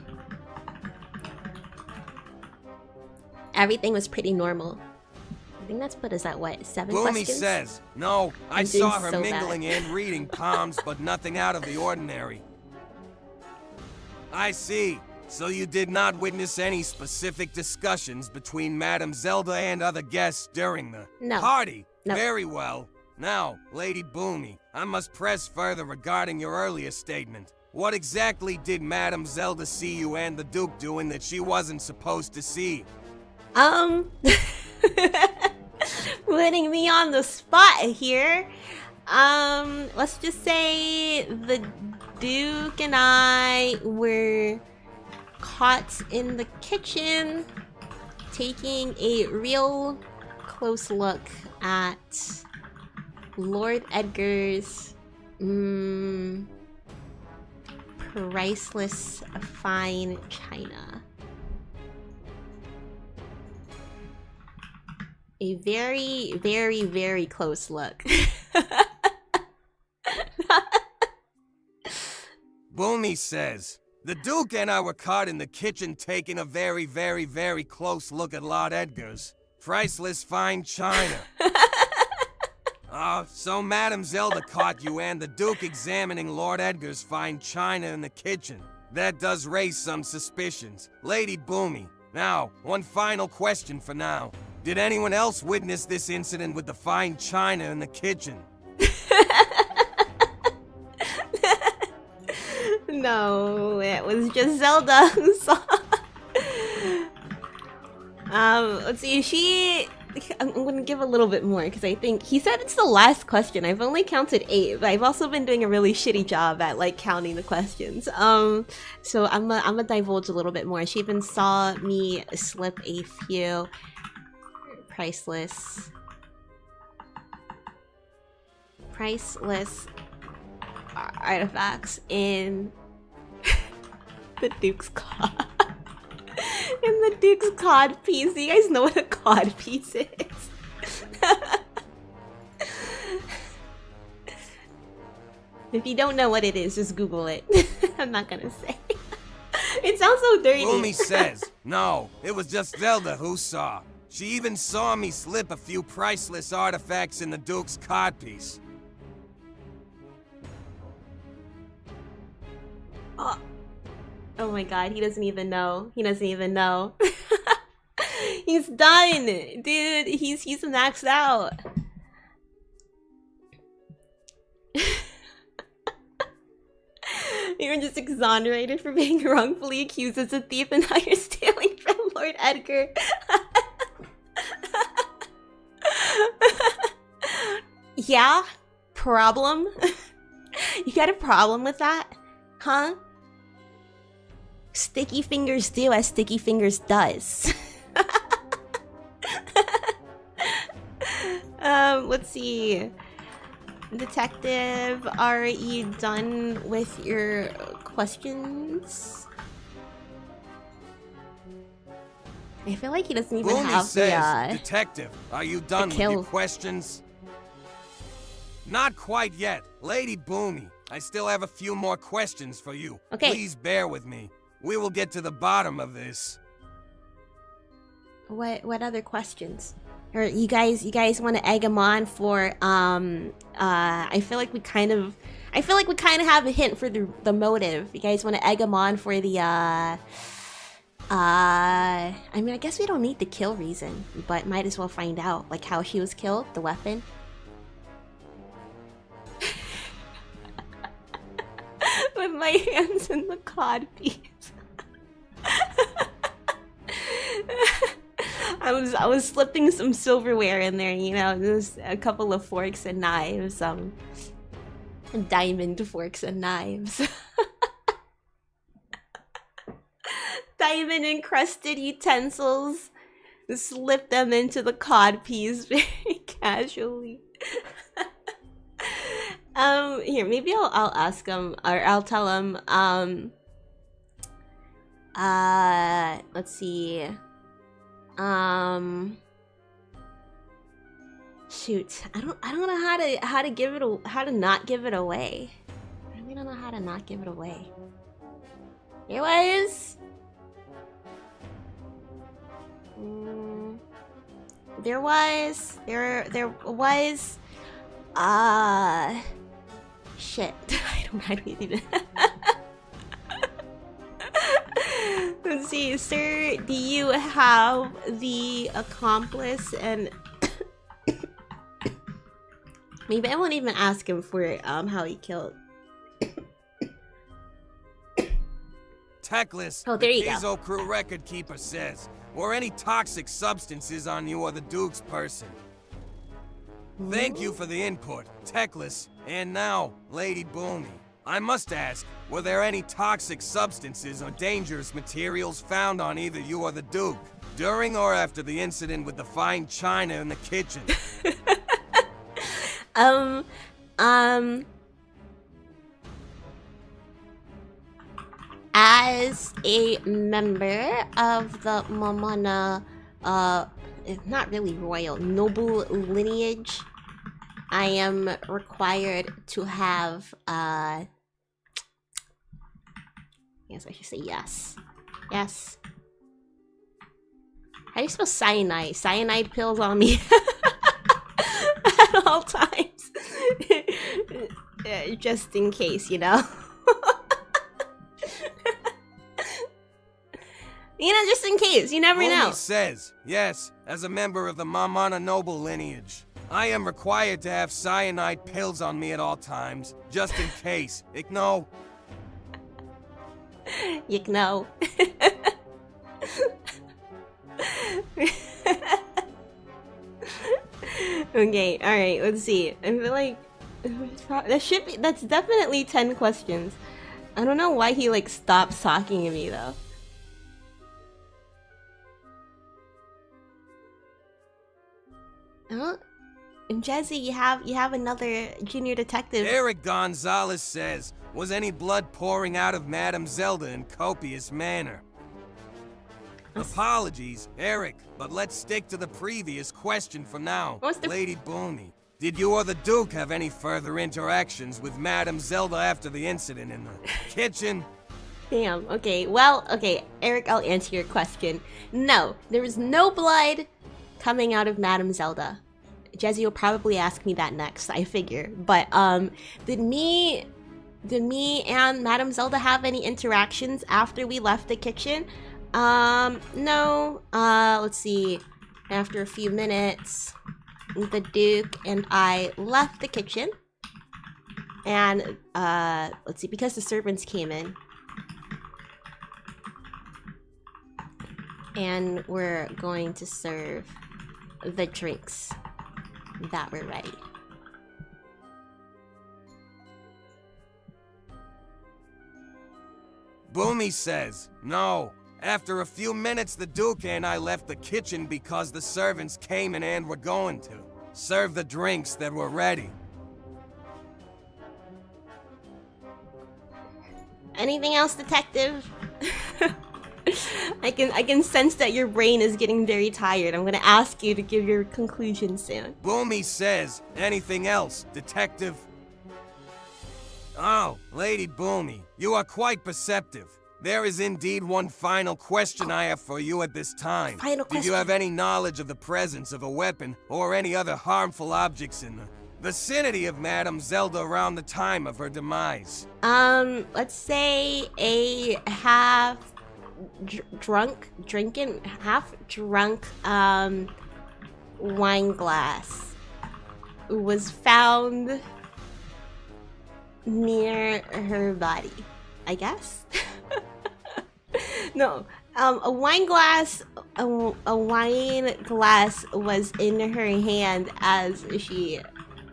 Everything was pretty normal. I think that's put us at what, 7 Boomi questions? says, no, I I'm doing saw her so mingling bad. and reading palms, but nothing out of the ordinary. I see. So you did not witness any specific discussions between Madame Zelda and other guests during the party? No. Very well. Now, Lady Boomi, I must press further regarding your earlier statement. What exactly did Madame Zelda see you and the Duke doing that she wasn't supposed to see? Putting me on the spot here. Let's just say the Duke and I were caught in the kitchen taking a real close look at Lord Edgar's priceless fine china. A very, very, very close look. Boomi says, the Duke and I were caught in the kitchen taking a very, very, very close look at Lord Edgar's priceless fine china. So Madame Zelda caught you and the Duke examining Lord Edgar's fine china in the kitchen. That does raise some suspicions. Lady Boomi, now, one final question for now. Did anyone else witness this incident with the fine china in the kitchen? No, it was just Zelda who saw. Let's see, I'm gonna give a little bit more because I think he said it's the last question. I've only counted 8, but I've also been doing a really shitty job at like counting the questions. So I'm gonna divulge a little bit more. She even saw me slip a few priceless artifacts in the Duke's cod. In the Duke's cod piece. Do you guys know what a cod piece is? If you don't know what it is, just Google it. I'm not gonna say. It sounds so dirty. Boomi says, no, it was just Zelda who saw. She even saw me slip a few priceless artifacts in the Duke's codpiece. Oh my god, he doesn't even know. He doesn't even know. He's done! Dude, he's maxed out. You were just exonerated for being wrongfully accused as a thief and now you're stealing from Lord Edgar. Yeah? Problem? You got a problem with that? Huh? Sticky fingers do as sticky fingers does. Let's see. Detective, are you done with your questions? I feel like he doesn't even Boomi have says, the, Detective, are you done with your questions? Not quite yet. Lady Boomi, I still have a few more questions for you. Okay. Please bear with me. We will get to the bottom of this. What other questions? Or you guys want to egg him on for I feel like we kind of have a hint for the motive. You guys want to egg him on for the I mean, I guess we don't need the kill reason, but might as well find out like how she was killed, the weapon. With my hands in the cod piece. I was slipping some silverware in there, you know, just a couple of forks and knives, diamond forks and knives. Diamond encrusted utensils. Slip them into the cod piece very casually. Here, maybe I'll ask him, or I'll tell him, let's see. Shoot, I don't know how to not give it away. I really don't know how to not give it away. Here was. There was. Shit. I don't even. Let's see, sir, do you have the accomplice? And maybe I won't even ask him for how he killed. Techless, oh, there you the go. Kizo crew record keeper says, or any toxic substances on you or the Duke's person. Thank you for the input, Techless. And now, Lady Boomi, I must ask, were there any toxic substances or dangerous materials found on either you or the Duke, during or after the incident with the fine china in the kitchen? As a member of the Mamana, not really royal, noble lineage, I am required to have, yes, I should say yes. Yes. How do you spell cyanide? Cyanide pills on me at all times. Just in case, you know? You know, just in case, you never know. Boomi says, yes, as a member of the Mamana noble lineage, I am required to have cyanide pills on me at all times, just in case. Ickno. Okay, alright, let's see. I feel like that's definitely 10 questions. I don't know why he like stops talking to me though. Oh, and Jesse, you have another junior detective. Eric Gonzalez says, was any blood pouring out of Madame Zelda in copious manner? Apologies, Eric, but let's stick to the previous question for now. Lady Boomi, did you or the Duke have any further interactions with Madame Zelda after the incident in the kitchen? Damn, okay, well, okay, Eric, I'll answer your question. No, there was no blood coming out of Madame Zelda. Jesse will probably ask me that next, I figure. But, did me and Madame Zelda have any interactions after we left the kitchen? No. Let's see. After a few minutes, the Duke and I left the kitchen. And, let's see, because the servants came in. And we're going to serve the drinks that were ready. Boomi says, no. After a few minutes, the Duke and I left the kitchen because the servants came in and were going to serve the drinks that were ready. Anything else, detective? I can sense that your brain is getting very tired. I'm gonna ask you to give your conclusion soon. Boomi says, anything else, detective? Oh, Lady Boomi, you are quite perceptive. There is indeed one final question I have for you at this time. Final question. Did you have any knowledge of the presence of a weapon or any other harmful objects in the vicinity of Madame Zelda around the time of her demise? Let's say a half-drunk wine glass was found near her body, I guess. No, a wine glass was in her hand as she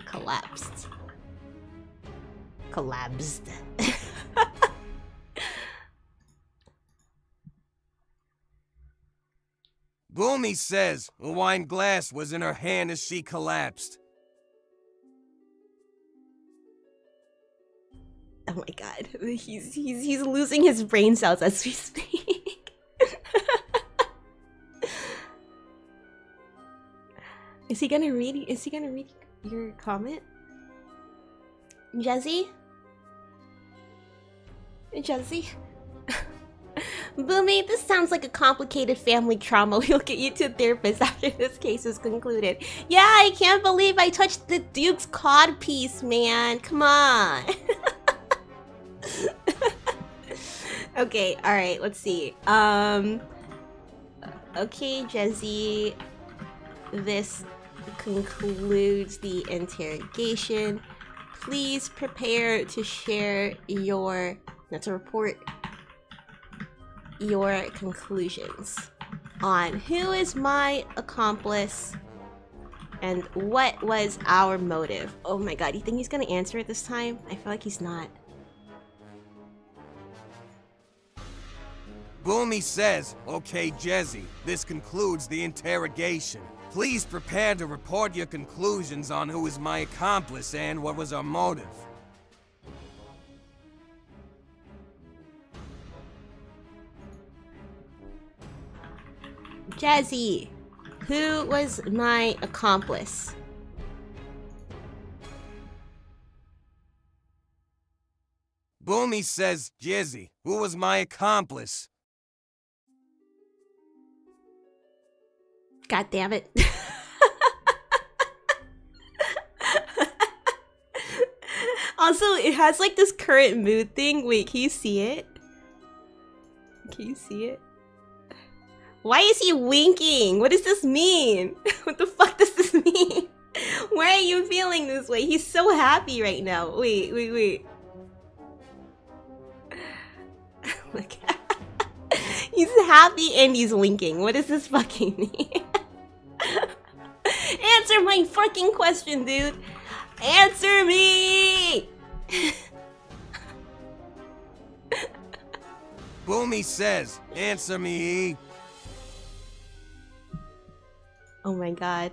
collapsed. Boomi says a wine glass was in her hand as she collapsed. Oh my god, he's losing his brain cells as we speak. Is he gonna read your comment? Jesse? Boomi, this sounds like a complicated family trauma. We'll get you to a therapist after this case is concluded. Yeah, I can't believe I touched the Duke's cod piece, man. Come on. Okay, alright, let's see. Okay, Jesse. This concludes the interrogation. Please prepare to share to report your conclusions on who is my accomplice and what was our motive. Oh my god, you think he's gonna answer it this time? I feel like he's not. Boomi says, okay, Jesse, this concludes the interrogation. Please prepare to report your conclusions on who is my accomplice and what was our motive. Jesse, who was my accomplice? Boomi says, Jesse, who was my accomplice? God damn it. Also, it has like this current mood thing. Wait, can you see it? Can you see it? Why is he winking? What does this mean? What the fuck does this mean? Why are you feeling this way? He's so happy right now. Wait. Look. He's happy and he's winking. What does this fucking mean? Answer Answer my fucking question, dude. Answer me! Boomi says, answer me. Oh my god.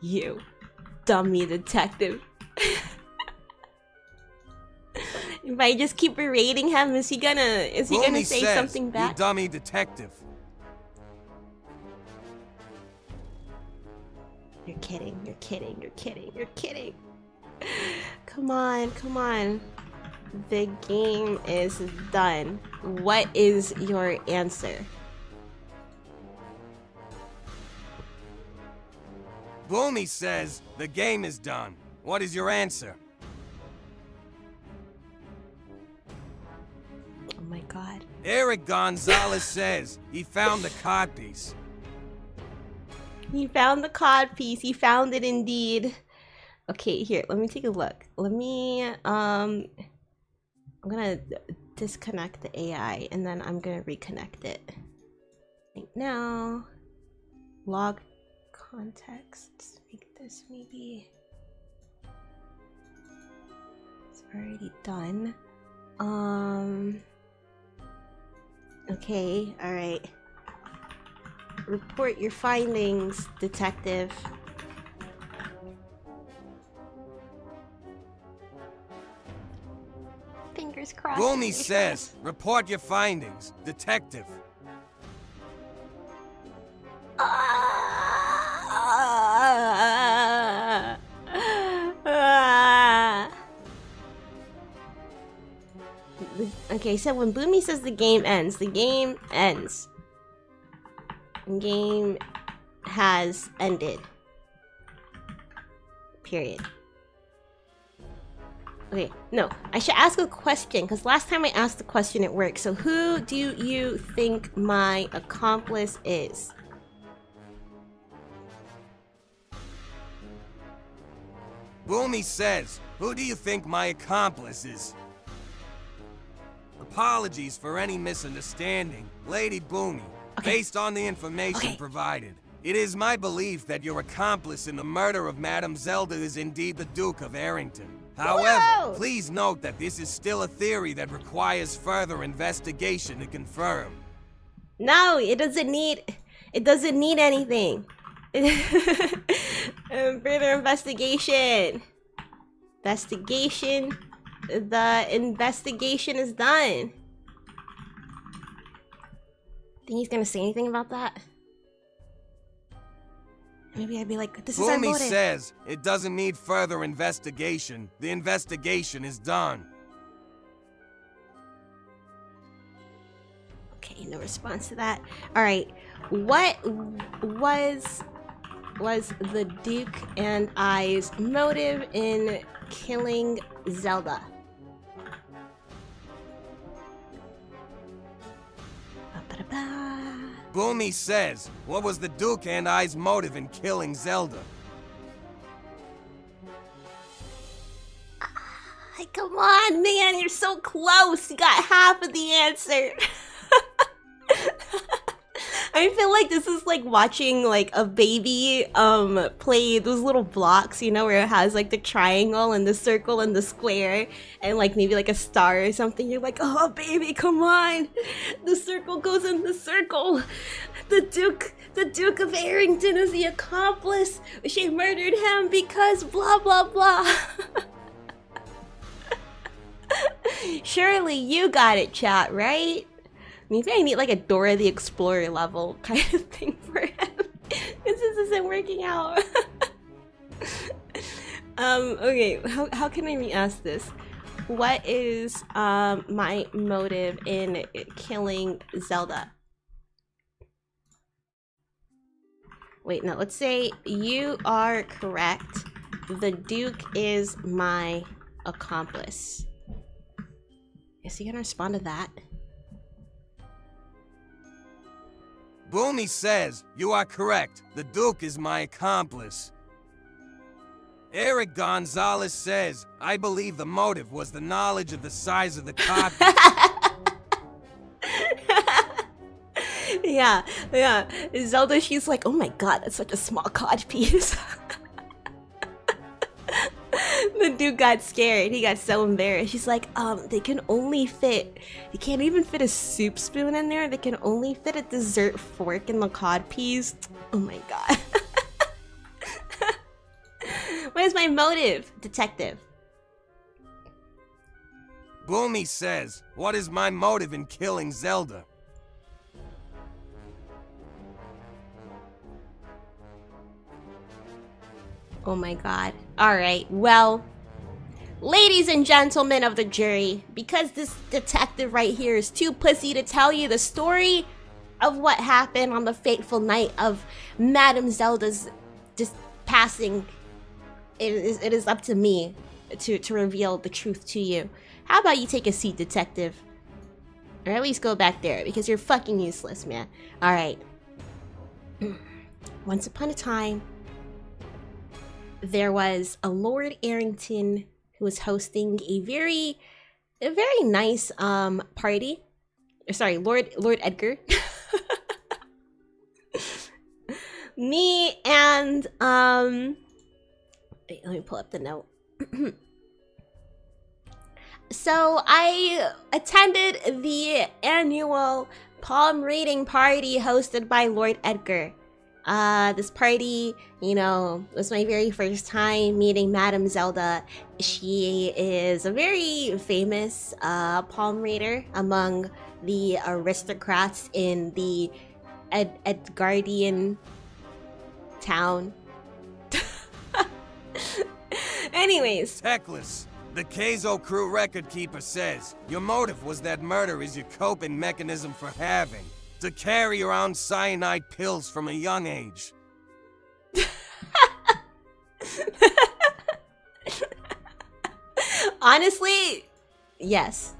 You dummy detective. If I just keep berating him, is he gonna Boomi say says, something back? You dummy detective. You're kidding, you're kidding, you're kidding, you're kidding. Come on, come on. The game is done. What is your answer? Boomi says, the game is done. What is your answer? Oh my god. Eric Gonzalez says, he found the codpiece. He found the cod piece. He found it indeed. Okay, here, let me take a look. Let me, I'm gonna disconnect the AI and then I'm gonna reconnect it. Right now, log context. Let's make this maybe. It's already done. Okay, alright. Report your findings, detective. Fingers crossed. Boomi says, report your findings, detective. Okay, so when Boomi says the game ends, the game ends. The game has ended. Period. Okay, no, I should ask a question, because last time I asked the question it worked. So who do you think my accomplice is? Boomi says, who do you think my accomplice is? Apologies for any misunderstanding, Lady Boomi. Okay. Based on the information provided, it is my belief that your accomplice in the murder of Madame Zelda is indeed the Duke of Arrington. However, Whoa! please note that this is still a theory that requires further investigation to confirm. No, it doesn't need anything. Further investigation. The investigation is done. Think he's gonna say anything about that? Maybe I'd be like, this is our Boomi motive. says it doesn't need further investigation. The investigation is done. Okay, no response to that. Alright, what was the Duke and I's motive in killing Zelda? Ba-ba-da-ba. Boomi says, what was the Duke and I's motive in killing Zelda? Ay, come on, man, you're so close. You got half of the answer. I feel like this is like watching like a baby play those little blocks, you know, where it has like the triangle and the circle and the square and like maybe like a star or something. You're like, oh baby, come on. The circle goes in the circle. The Duke of Arrington is the accomplice. She murdered him because blah blah blah. Surely you got it, chat, right? Maybe I need like a Dora the Explorer level kind of thing for him. This isn't working out. Okay, how can I re-ask this? What is my motive in killing Zelda? Wait, no, let's say you are correct. The Duke is my accomplice. Is he gonna respond to that? Boomi says, you are correct. The Duke is my accomplice. Eric Gonzalez says, I believe the motive was the knowledge of the size of the copy. Yeah. Zelda, she's like, oh my god, that's such a small cod piece. The dude got scared. He got so embarrassed. She's like, they can only fit, you can't even fit a soup spoon in there. They can only fit a dessert fork in the cod piece. Oh my god. What is my motive, detective? Boomi says, what is my motive in killing Zelda? Oh my god. Alright, well, ladies and gentlemen of the jury, because this detective right here is too pussy to tell you the story of what happened on the fateful night of Madame Zelda's just passing, it is up to me to reveal the truth to you. How about you take a seat, detective? Or at least go back there, because you're fucking useless, man. Alright. Once upon a time, there was a Lord Arrington who was hosting a very nice party. Sorry, Lord Edgar. Me and wait, let me pull up the note. So I attended the annual palm reading party hosted by Lord Edgar. This party, you know, was my very first time meeting Madame Zelda. She is a very famous palm reader among the aristocrats in the Edgardian town. Anyways. Techless. The Keizo crew record keeper says your motive was that murder is your coping mechanism for having to carry around cyanide pills from a young age. Honestly, yes.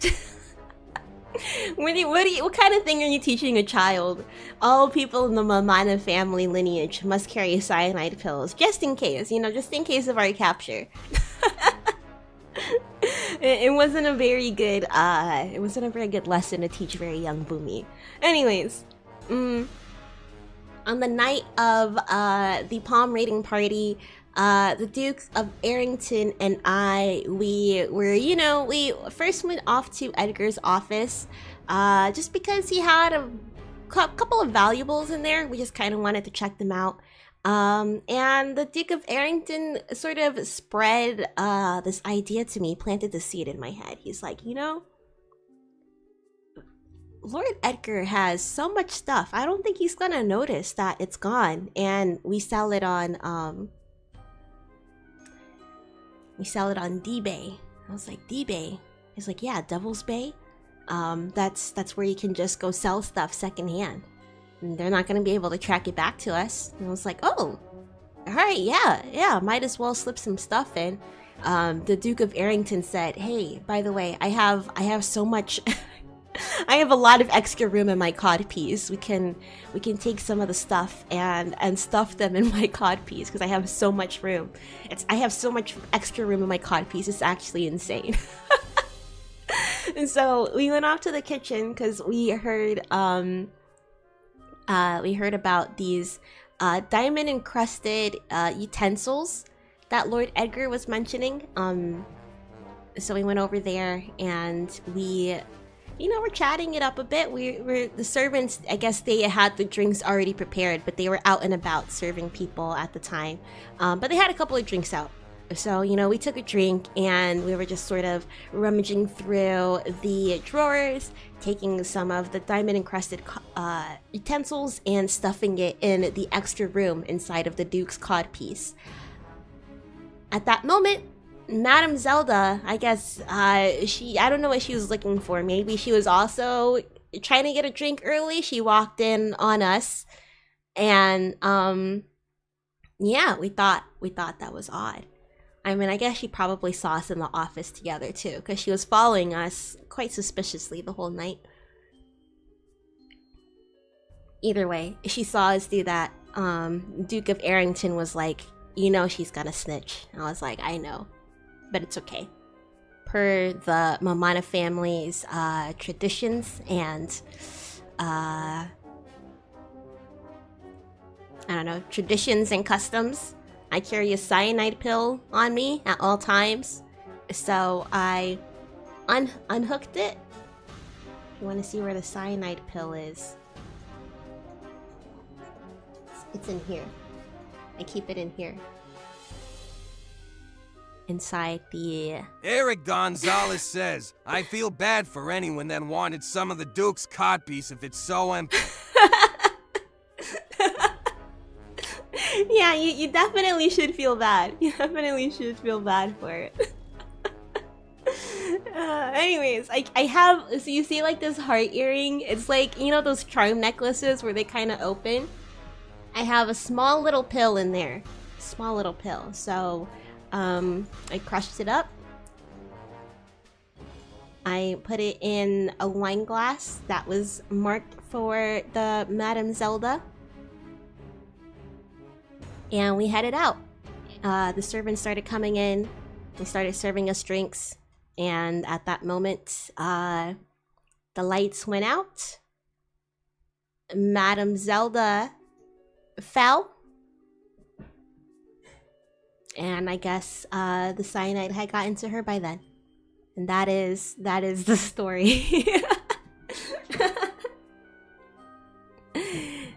What kind of thing are you teaching a child? All people in the Mamana family lineage must carry cyanide pills, just in case, you know, just in case of our capture. It wasn't a very good lesson to teach very young Boomi. Anyways, on the night of the palm reading party, the Dukes of Arrington and I, we first went off to Edgar's office, just because he had a couple of valuables in there. We just kind of wanted to check them out. And the Duke of Arrington sort of spread this idea to me, planted the seed in my head. He's like, you know, Lord Edgar has so much stuff. I don't think he's gonna notice that it's gone, and we sell it on D-Bay. I was like, D-Bay? He's like, yeah, Devil's Bay. That's where you can just go sell stuff secondhand. And they're not going to be able to track it back to us. And I was like, oh, all right, yeah, might as well slip some stuff in. The Duke of Arrington said, hey, by the way, I have so much, I have a lot of extra room in my cod piece. We can take some of the stuff and stuff them in my cod piece because I have so much room. I have so much extra room in my cod piece. It's actually insane. And so we went off to the kitchen because we heard about these diamond encrusted utensils that Lord Edgar was mentioning. So we went over there and we're chatting it up a bit. We're the servants, I guess they had the drinks already prepared, but they were out and about serving people at the time. But they had a couple of drinks out. So, you know, we took a drink and we were just sort of rummaging through the drawers, taking some of the diamond encrusted utensils and stuffing it in the extra room inside of the Duke's codpiece. At that moment, Madame Zelda, I guess, I don't know what she was looking for. Maybe she was also trying to get a drink early. She walked in on us and, yeah, we thought that was odd. I mean, I guess she probably saw us in the office together too, because she was following us quite suspiciously the whole night. Either way, she saw us do that. Duke of Arrington was like, you know she's gonna snitch. And I was like, I know, but it's okay. Per the Mamana family's traditions and, traditions and customs, I carry a cyanide pill on me at all times. So I unhooked it. If you want to see where the cyanide pill is, it's in here. I keep it in here. Inside the... Eric Gonzalez says, I feel bad for anyone that wanted some of the Duke's codpiece if it's so empty. Yeah, you definitely should feel bad. You definitely should feel bad for it. Anyways, I have... So you see like this heart earring? It's like, you know those charm necklaces where they kind of open? I have a small little pill in there. Small little pill. So... I crushed it up. I put it in a wine glass that was marked for the Madame Zelda. And we headed out. The servants started coming in. They started serving us drinks. And at that moment, the lights went out. Madame Zelda fell. And I guess the cyanide had gotten to her by then. And that is the story.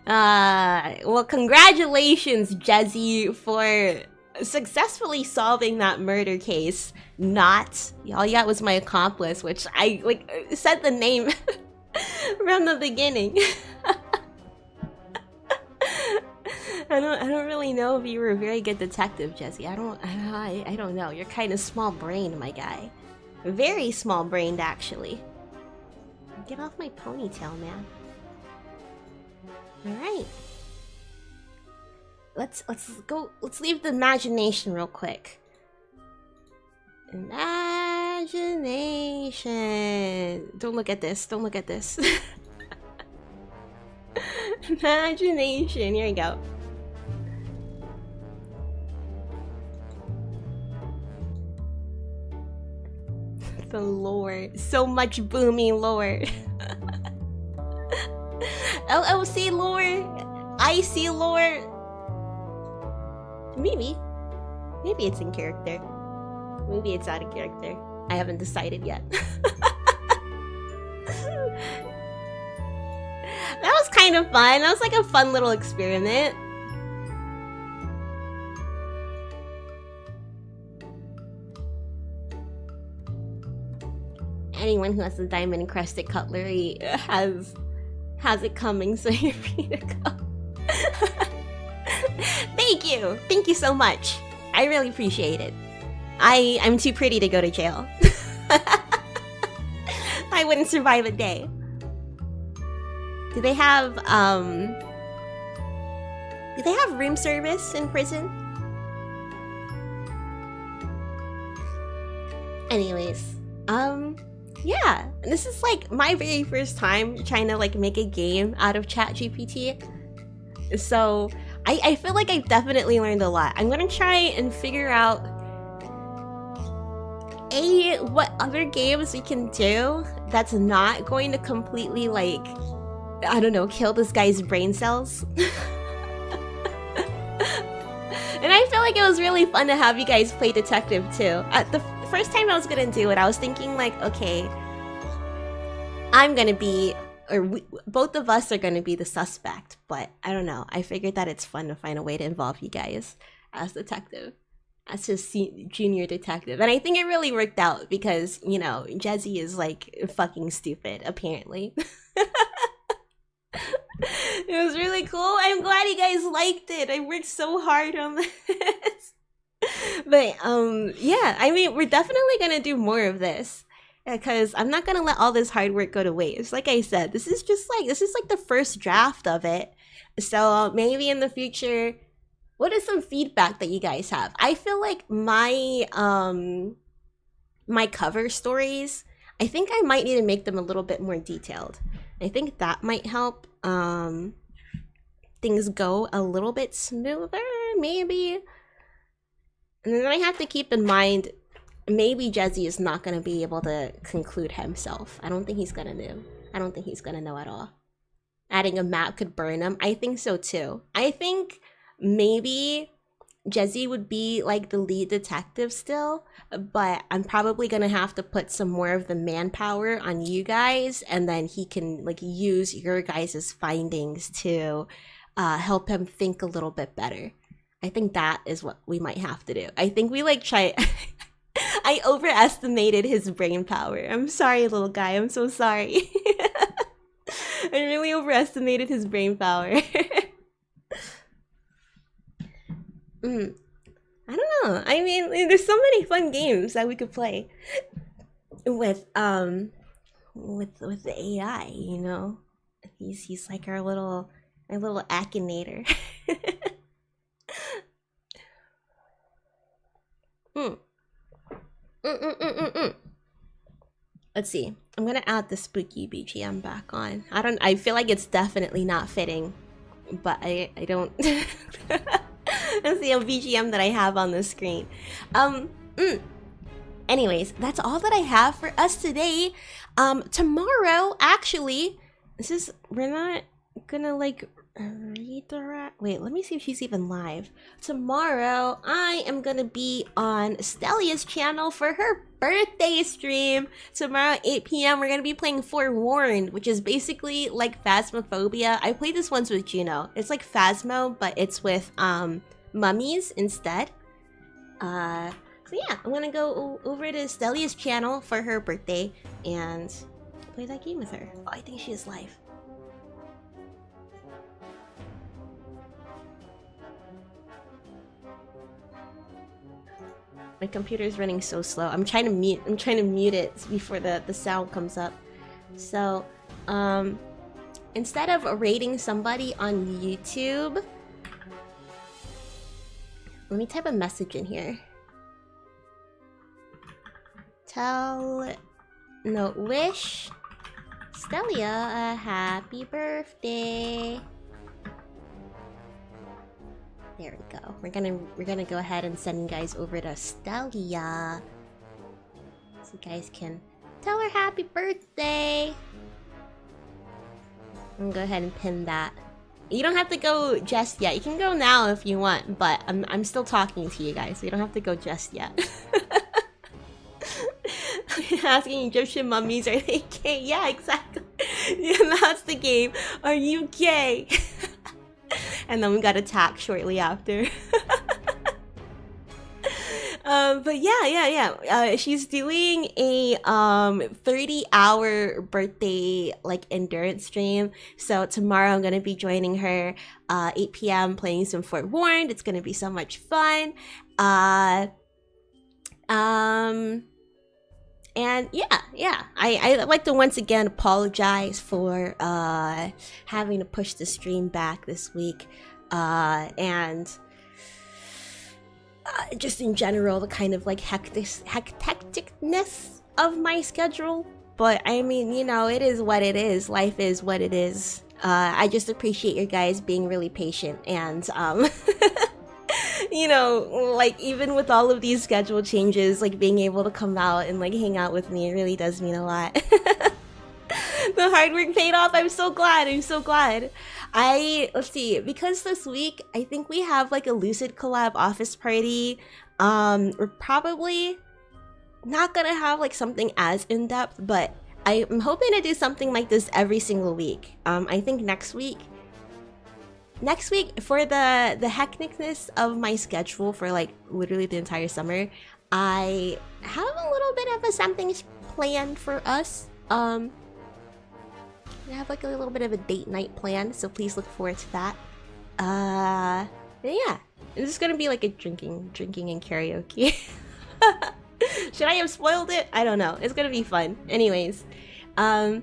Well, congratulations, Jezzy, for successfully solving that murder case. Not all you got was my accomplice, which I like said the name from the beginning. I don't really know if you were a very good detective, Jesse. I don't know. You're kind of small-brained, my guy. Very small-brained, actually. Get off my ponytail, man. All right. Let's go. Let's leave the imagination real quick. Imagination. Don't look at this. Don't look at this. Imagination. Here we go. The lore. So much Boomi lore. LLC lore. IC lore. Maybe it's in character. Maybe it's out of character. I haven't decided yet. That was kind of fun. That was like a fun little experiment. Anyone who has the diamond encrusted cutlery has it coming, so you're free to go. Thank you so much. I really appreciate it. I'm too pretty to go to jail. I wouldn't survive a day. Do they have room service in prison? Anyways, yeah, this is like my very first time trying to like make a game out of ChatGPT. So I feel like I've definitely learned a lot. I'm gonna try and figure out what other games we can do that's not going to completely like, I don't know, kill this guy's brain cells. And I feel like it was really fun to have you guys play detective too. At the first time I was gonna do it, I was thinking like, okay, I'm gonna be, both of us are gonna be the suspect, but I don't know. I figured that it's fun to find a way to involve you guys as detective, as just junior detective. And I think it really worked out because, you know, Jezzy is like fucking stupid, apparently. It was really cool. I'm glad you guys liked it. I worked so hard on this. But yeah, I mean, we're definitely gonna do more of this because I'm not gonna let all this hard work go to waste. Like I said, this is like the first draft of it. So maybe in the future, what is some feedback that you guys have? I feel like my my cover stories, I think I might need to make them a little bit more detailed. I think that might help things go a little bit smoother, maybe. And then I have to keep in mind, maybe Jezzy is not going to be able to conclude himself. I don't think he's going to know. I don't think he's going to know at all. Adding a map could burn him. I think so too. I think maybe Jesse would be like the lead detective still, but I'm probably gonna have to put some more of the manpower on you guys, and then he can like use your guys' findings to help him think a little bit better. I think that is what we might have to do. I think we like try. I overestimated his brain power. I'm sorry, little guy. I'm so sorry. I really overestimated his brain power. I don't know. I mean, there's so many fun games that we could play with the AI. You know, he's like our little Akinator. Let's see. I'm gonna add the spooky BGM back on. I feel like it's definitely not fitting, but I don't. That's the BGM that I have on the screen. Anyways, that's all that I have for us today. Tomorrow, actually, we're not gonna like redirect. Wait, let me see if she's even live. Tomorrow, I am gonna be on Stellia's channel for her birthday stream. Tomorrow at 8 p.m. we're gonna be playing Forewarned, which is basically like Phasmophobia. I played this once with Juno. It's like Phasmo, but it's with mummies instead. So yeah, I'm gonna go over to Stellia's channel for her birthday and play that game with her. Oh, I think she is live. My computer is running so slow. I'm trying to mute it before the sound comes up. So, instead of rating somebody on YouTube, let me type a message in here. Wish Stellia a happy birthday. There we go. We're gonna go ahead and send you guys over to Stellia, so you guys can tell her happy birthday. I'm gonna go ahead and pin that. You don't have to go just yet. You can go now if you want, but I'm still talking to you guys, so you don't have to go just yet. Asking Egyptian mummies, are they gay? Yeah, exactly. Yeah, that's the game. Are you gay? And then we got attacked shortly after. But yeah. She's doing a 30-hour birthday like endurance stream. So tomorrow I'm gonna be joining her 8 p.m. playing some Forewarned. It's gonna be so much fun. And yeah, I'd like to once again apologize for having to push the stream back this week, and just in general the kind of like hecticness of my schedule. But I mean, you know, it is what it is. Life is what it is. I just appreciate you guys being really patient and you know, like even with all of these schedule changes, like being able to come out and like hang out with me, it really does mean a lot. The hard work paid off. I'm so glad. Let's see, because this week I think we have like a Lucid collab office party. We're probably not gonna have like something as in-depth, but I'm hoping to do something like this every single week. I think next week for the hecticness of my schedule for like literally the entire summer, I have a little bit of something planned for us. I have like a little bit of a date night planned, so please look forward to that. Yeah, it's just gonna be like a drinking and karaoke. Should I have spoiled it? I don't know. It's gonna be fun. Anyways, I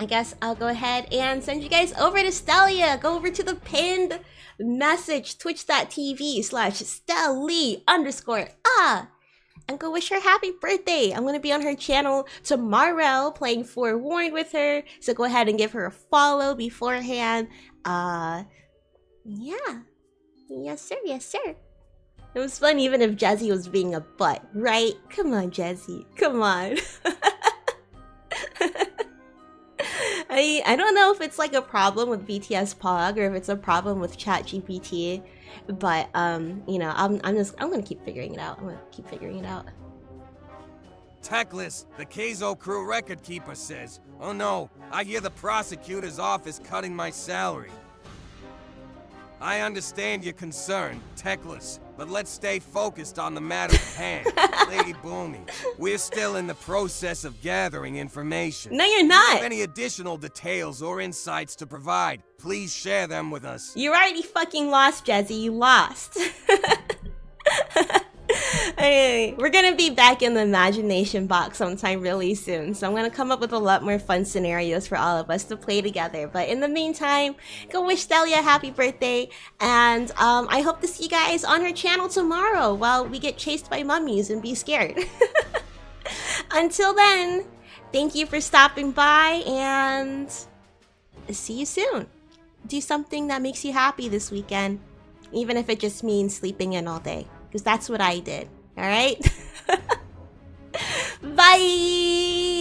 guess I'll go ahead and send you guys over to Stellia. Go over to the pinned message, twitch.tv/Stelli_, and go wish her happy birthday. I'm gonna be on her channel tomorrow playing Forewarned with her, so go ahead and give her a follow beforehand. Yeah. Yes sir. It was fun even if Jazzy was being a butt, right? Come on, Jazzy. Come on. I I don't know if it's like a problem with BTS Pog or if it's a problem with ChatGPT, but you know, I'm gonna keep figuring it out. I'm gonna keep figuring it out. Techless, the Keizo crew record keeper says, "Oh no, I hear the prosecutor's office cutting my salary." I understand your concern, Techless, but let's stay focused on the matter at hand. Lady Boomi, we're still in the process of gathering information. No, you're If you not. have any additional details or insights to provide, please share them with us. You already fucking lost, Jezzy. You lost. Anyway, we're gonna be back in the imagination box sometime really soon, so I'm gonna come up with a lot more fun scenarios for all of us to play together. But in the meantime, go wish Delia a happy birthday, and I hope to see you guys on her channel tomorrow while we get chased by mummies and be scared. Until then, thank you for stopping by, and see you soon. Do something that makes you happy this weekend, even if it just means sleeping in all day. Because that's what I did. Alright? Bye!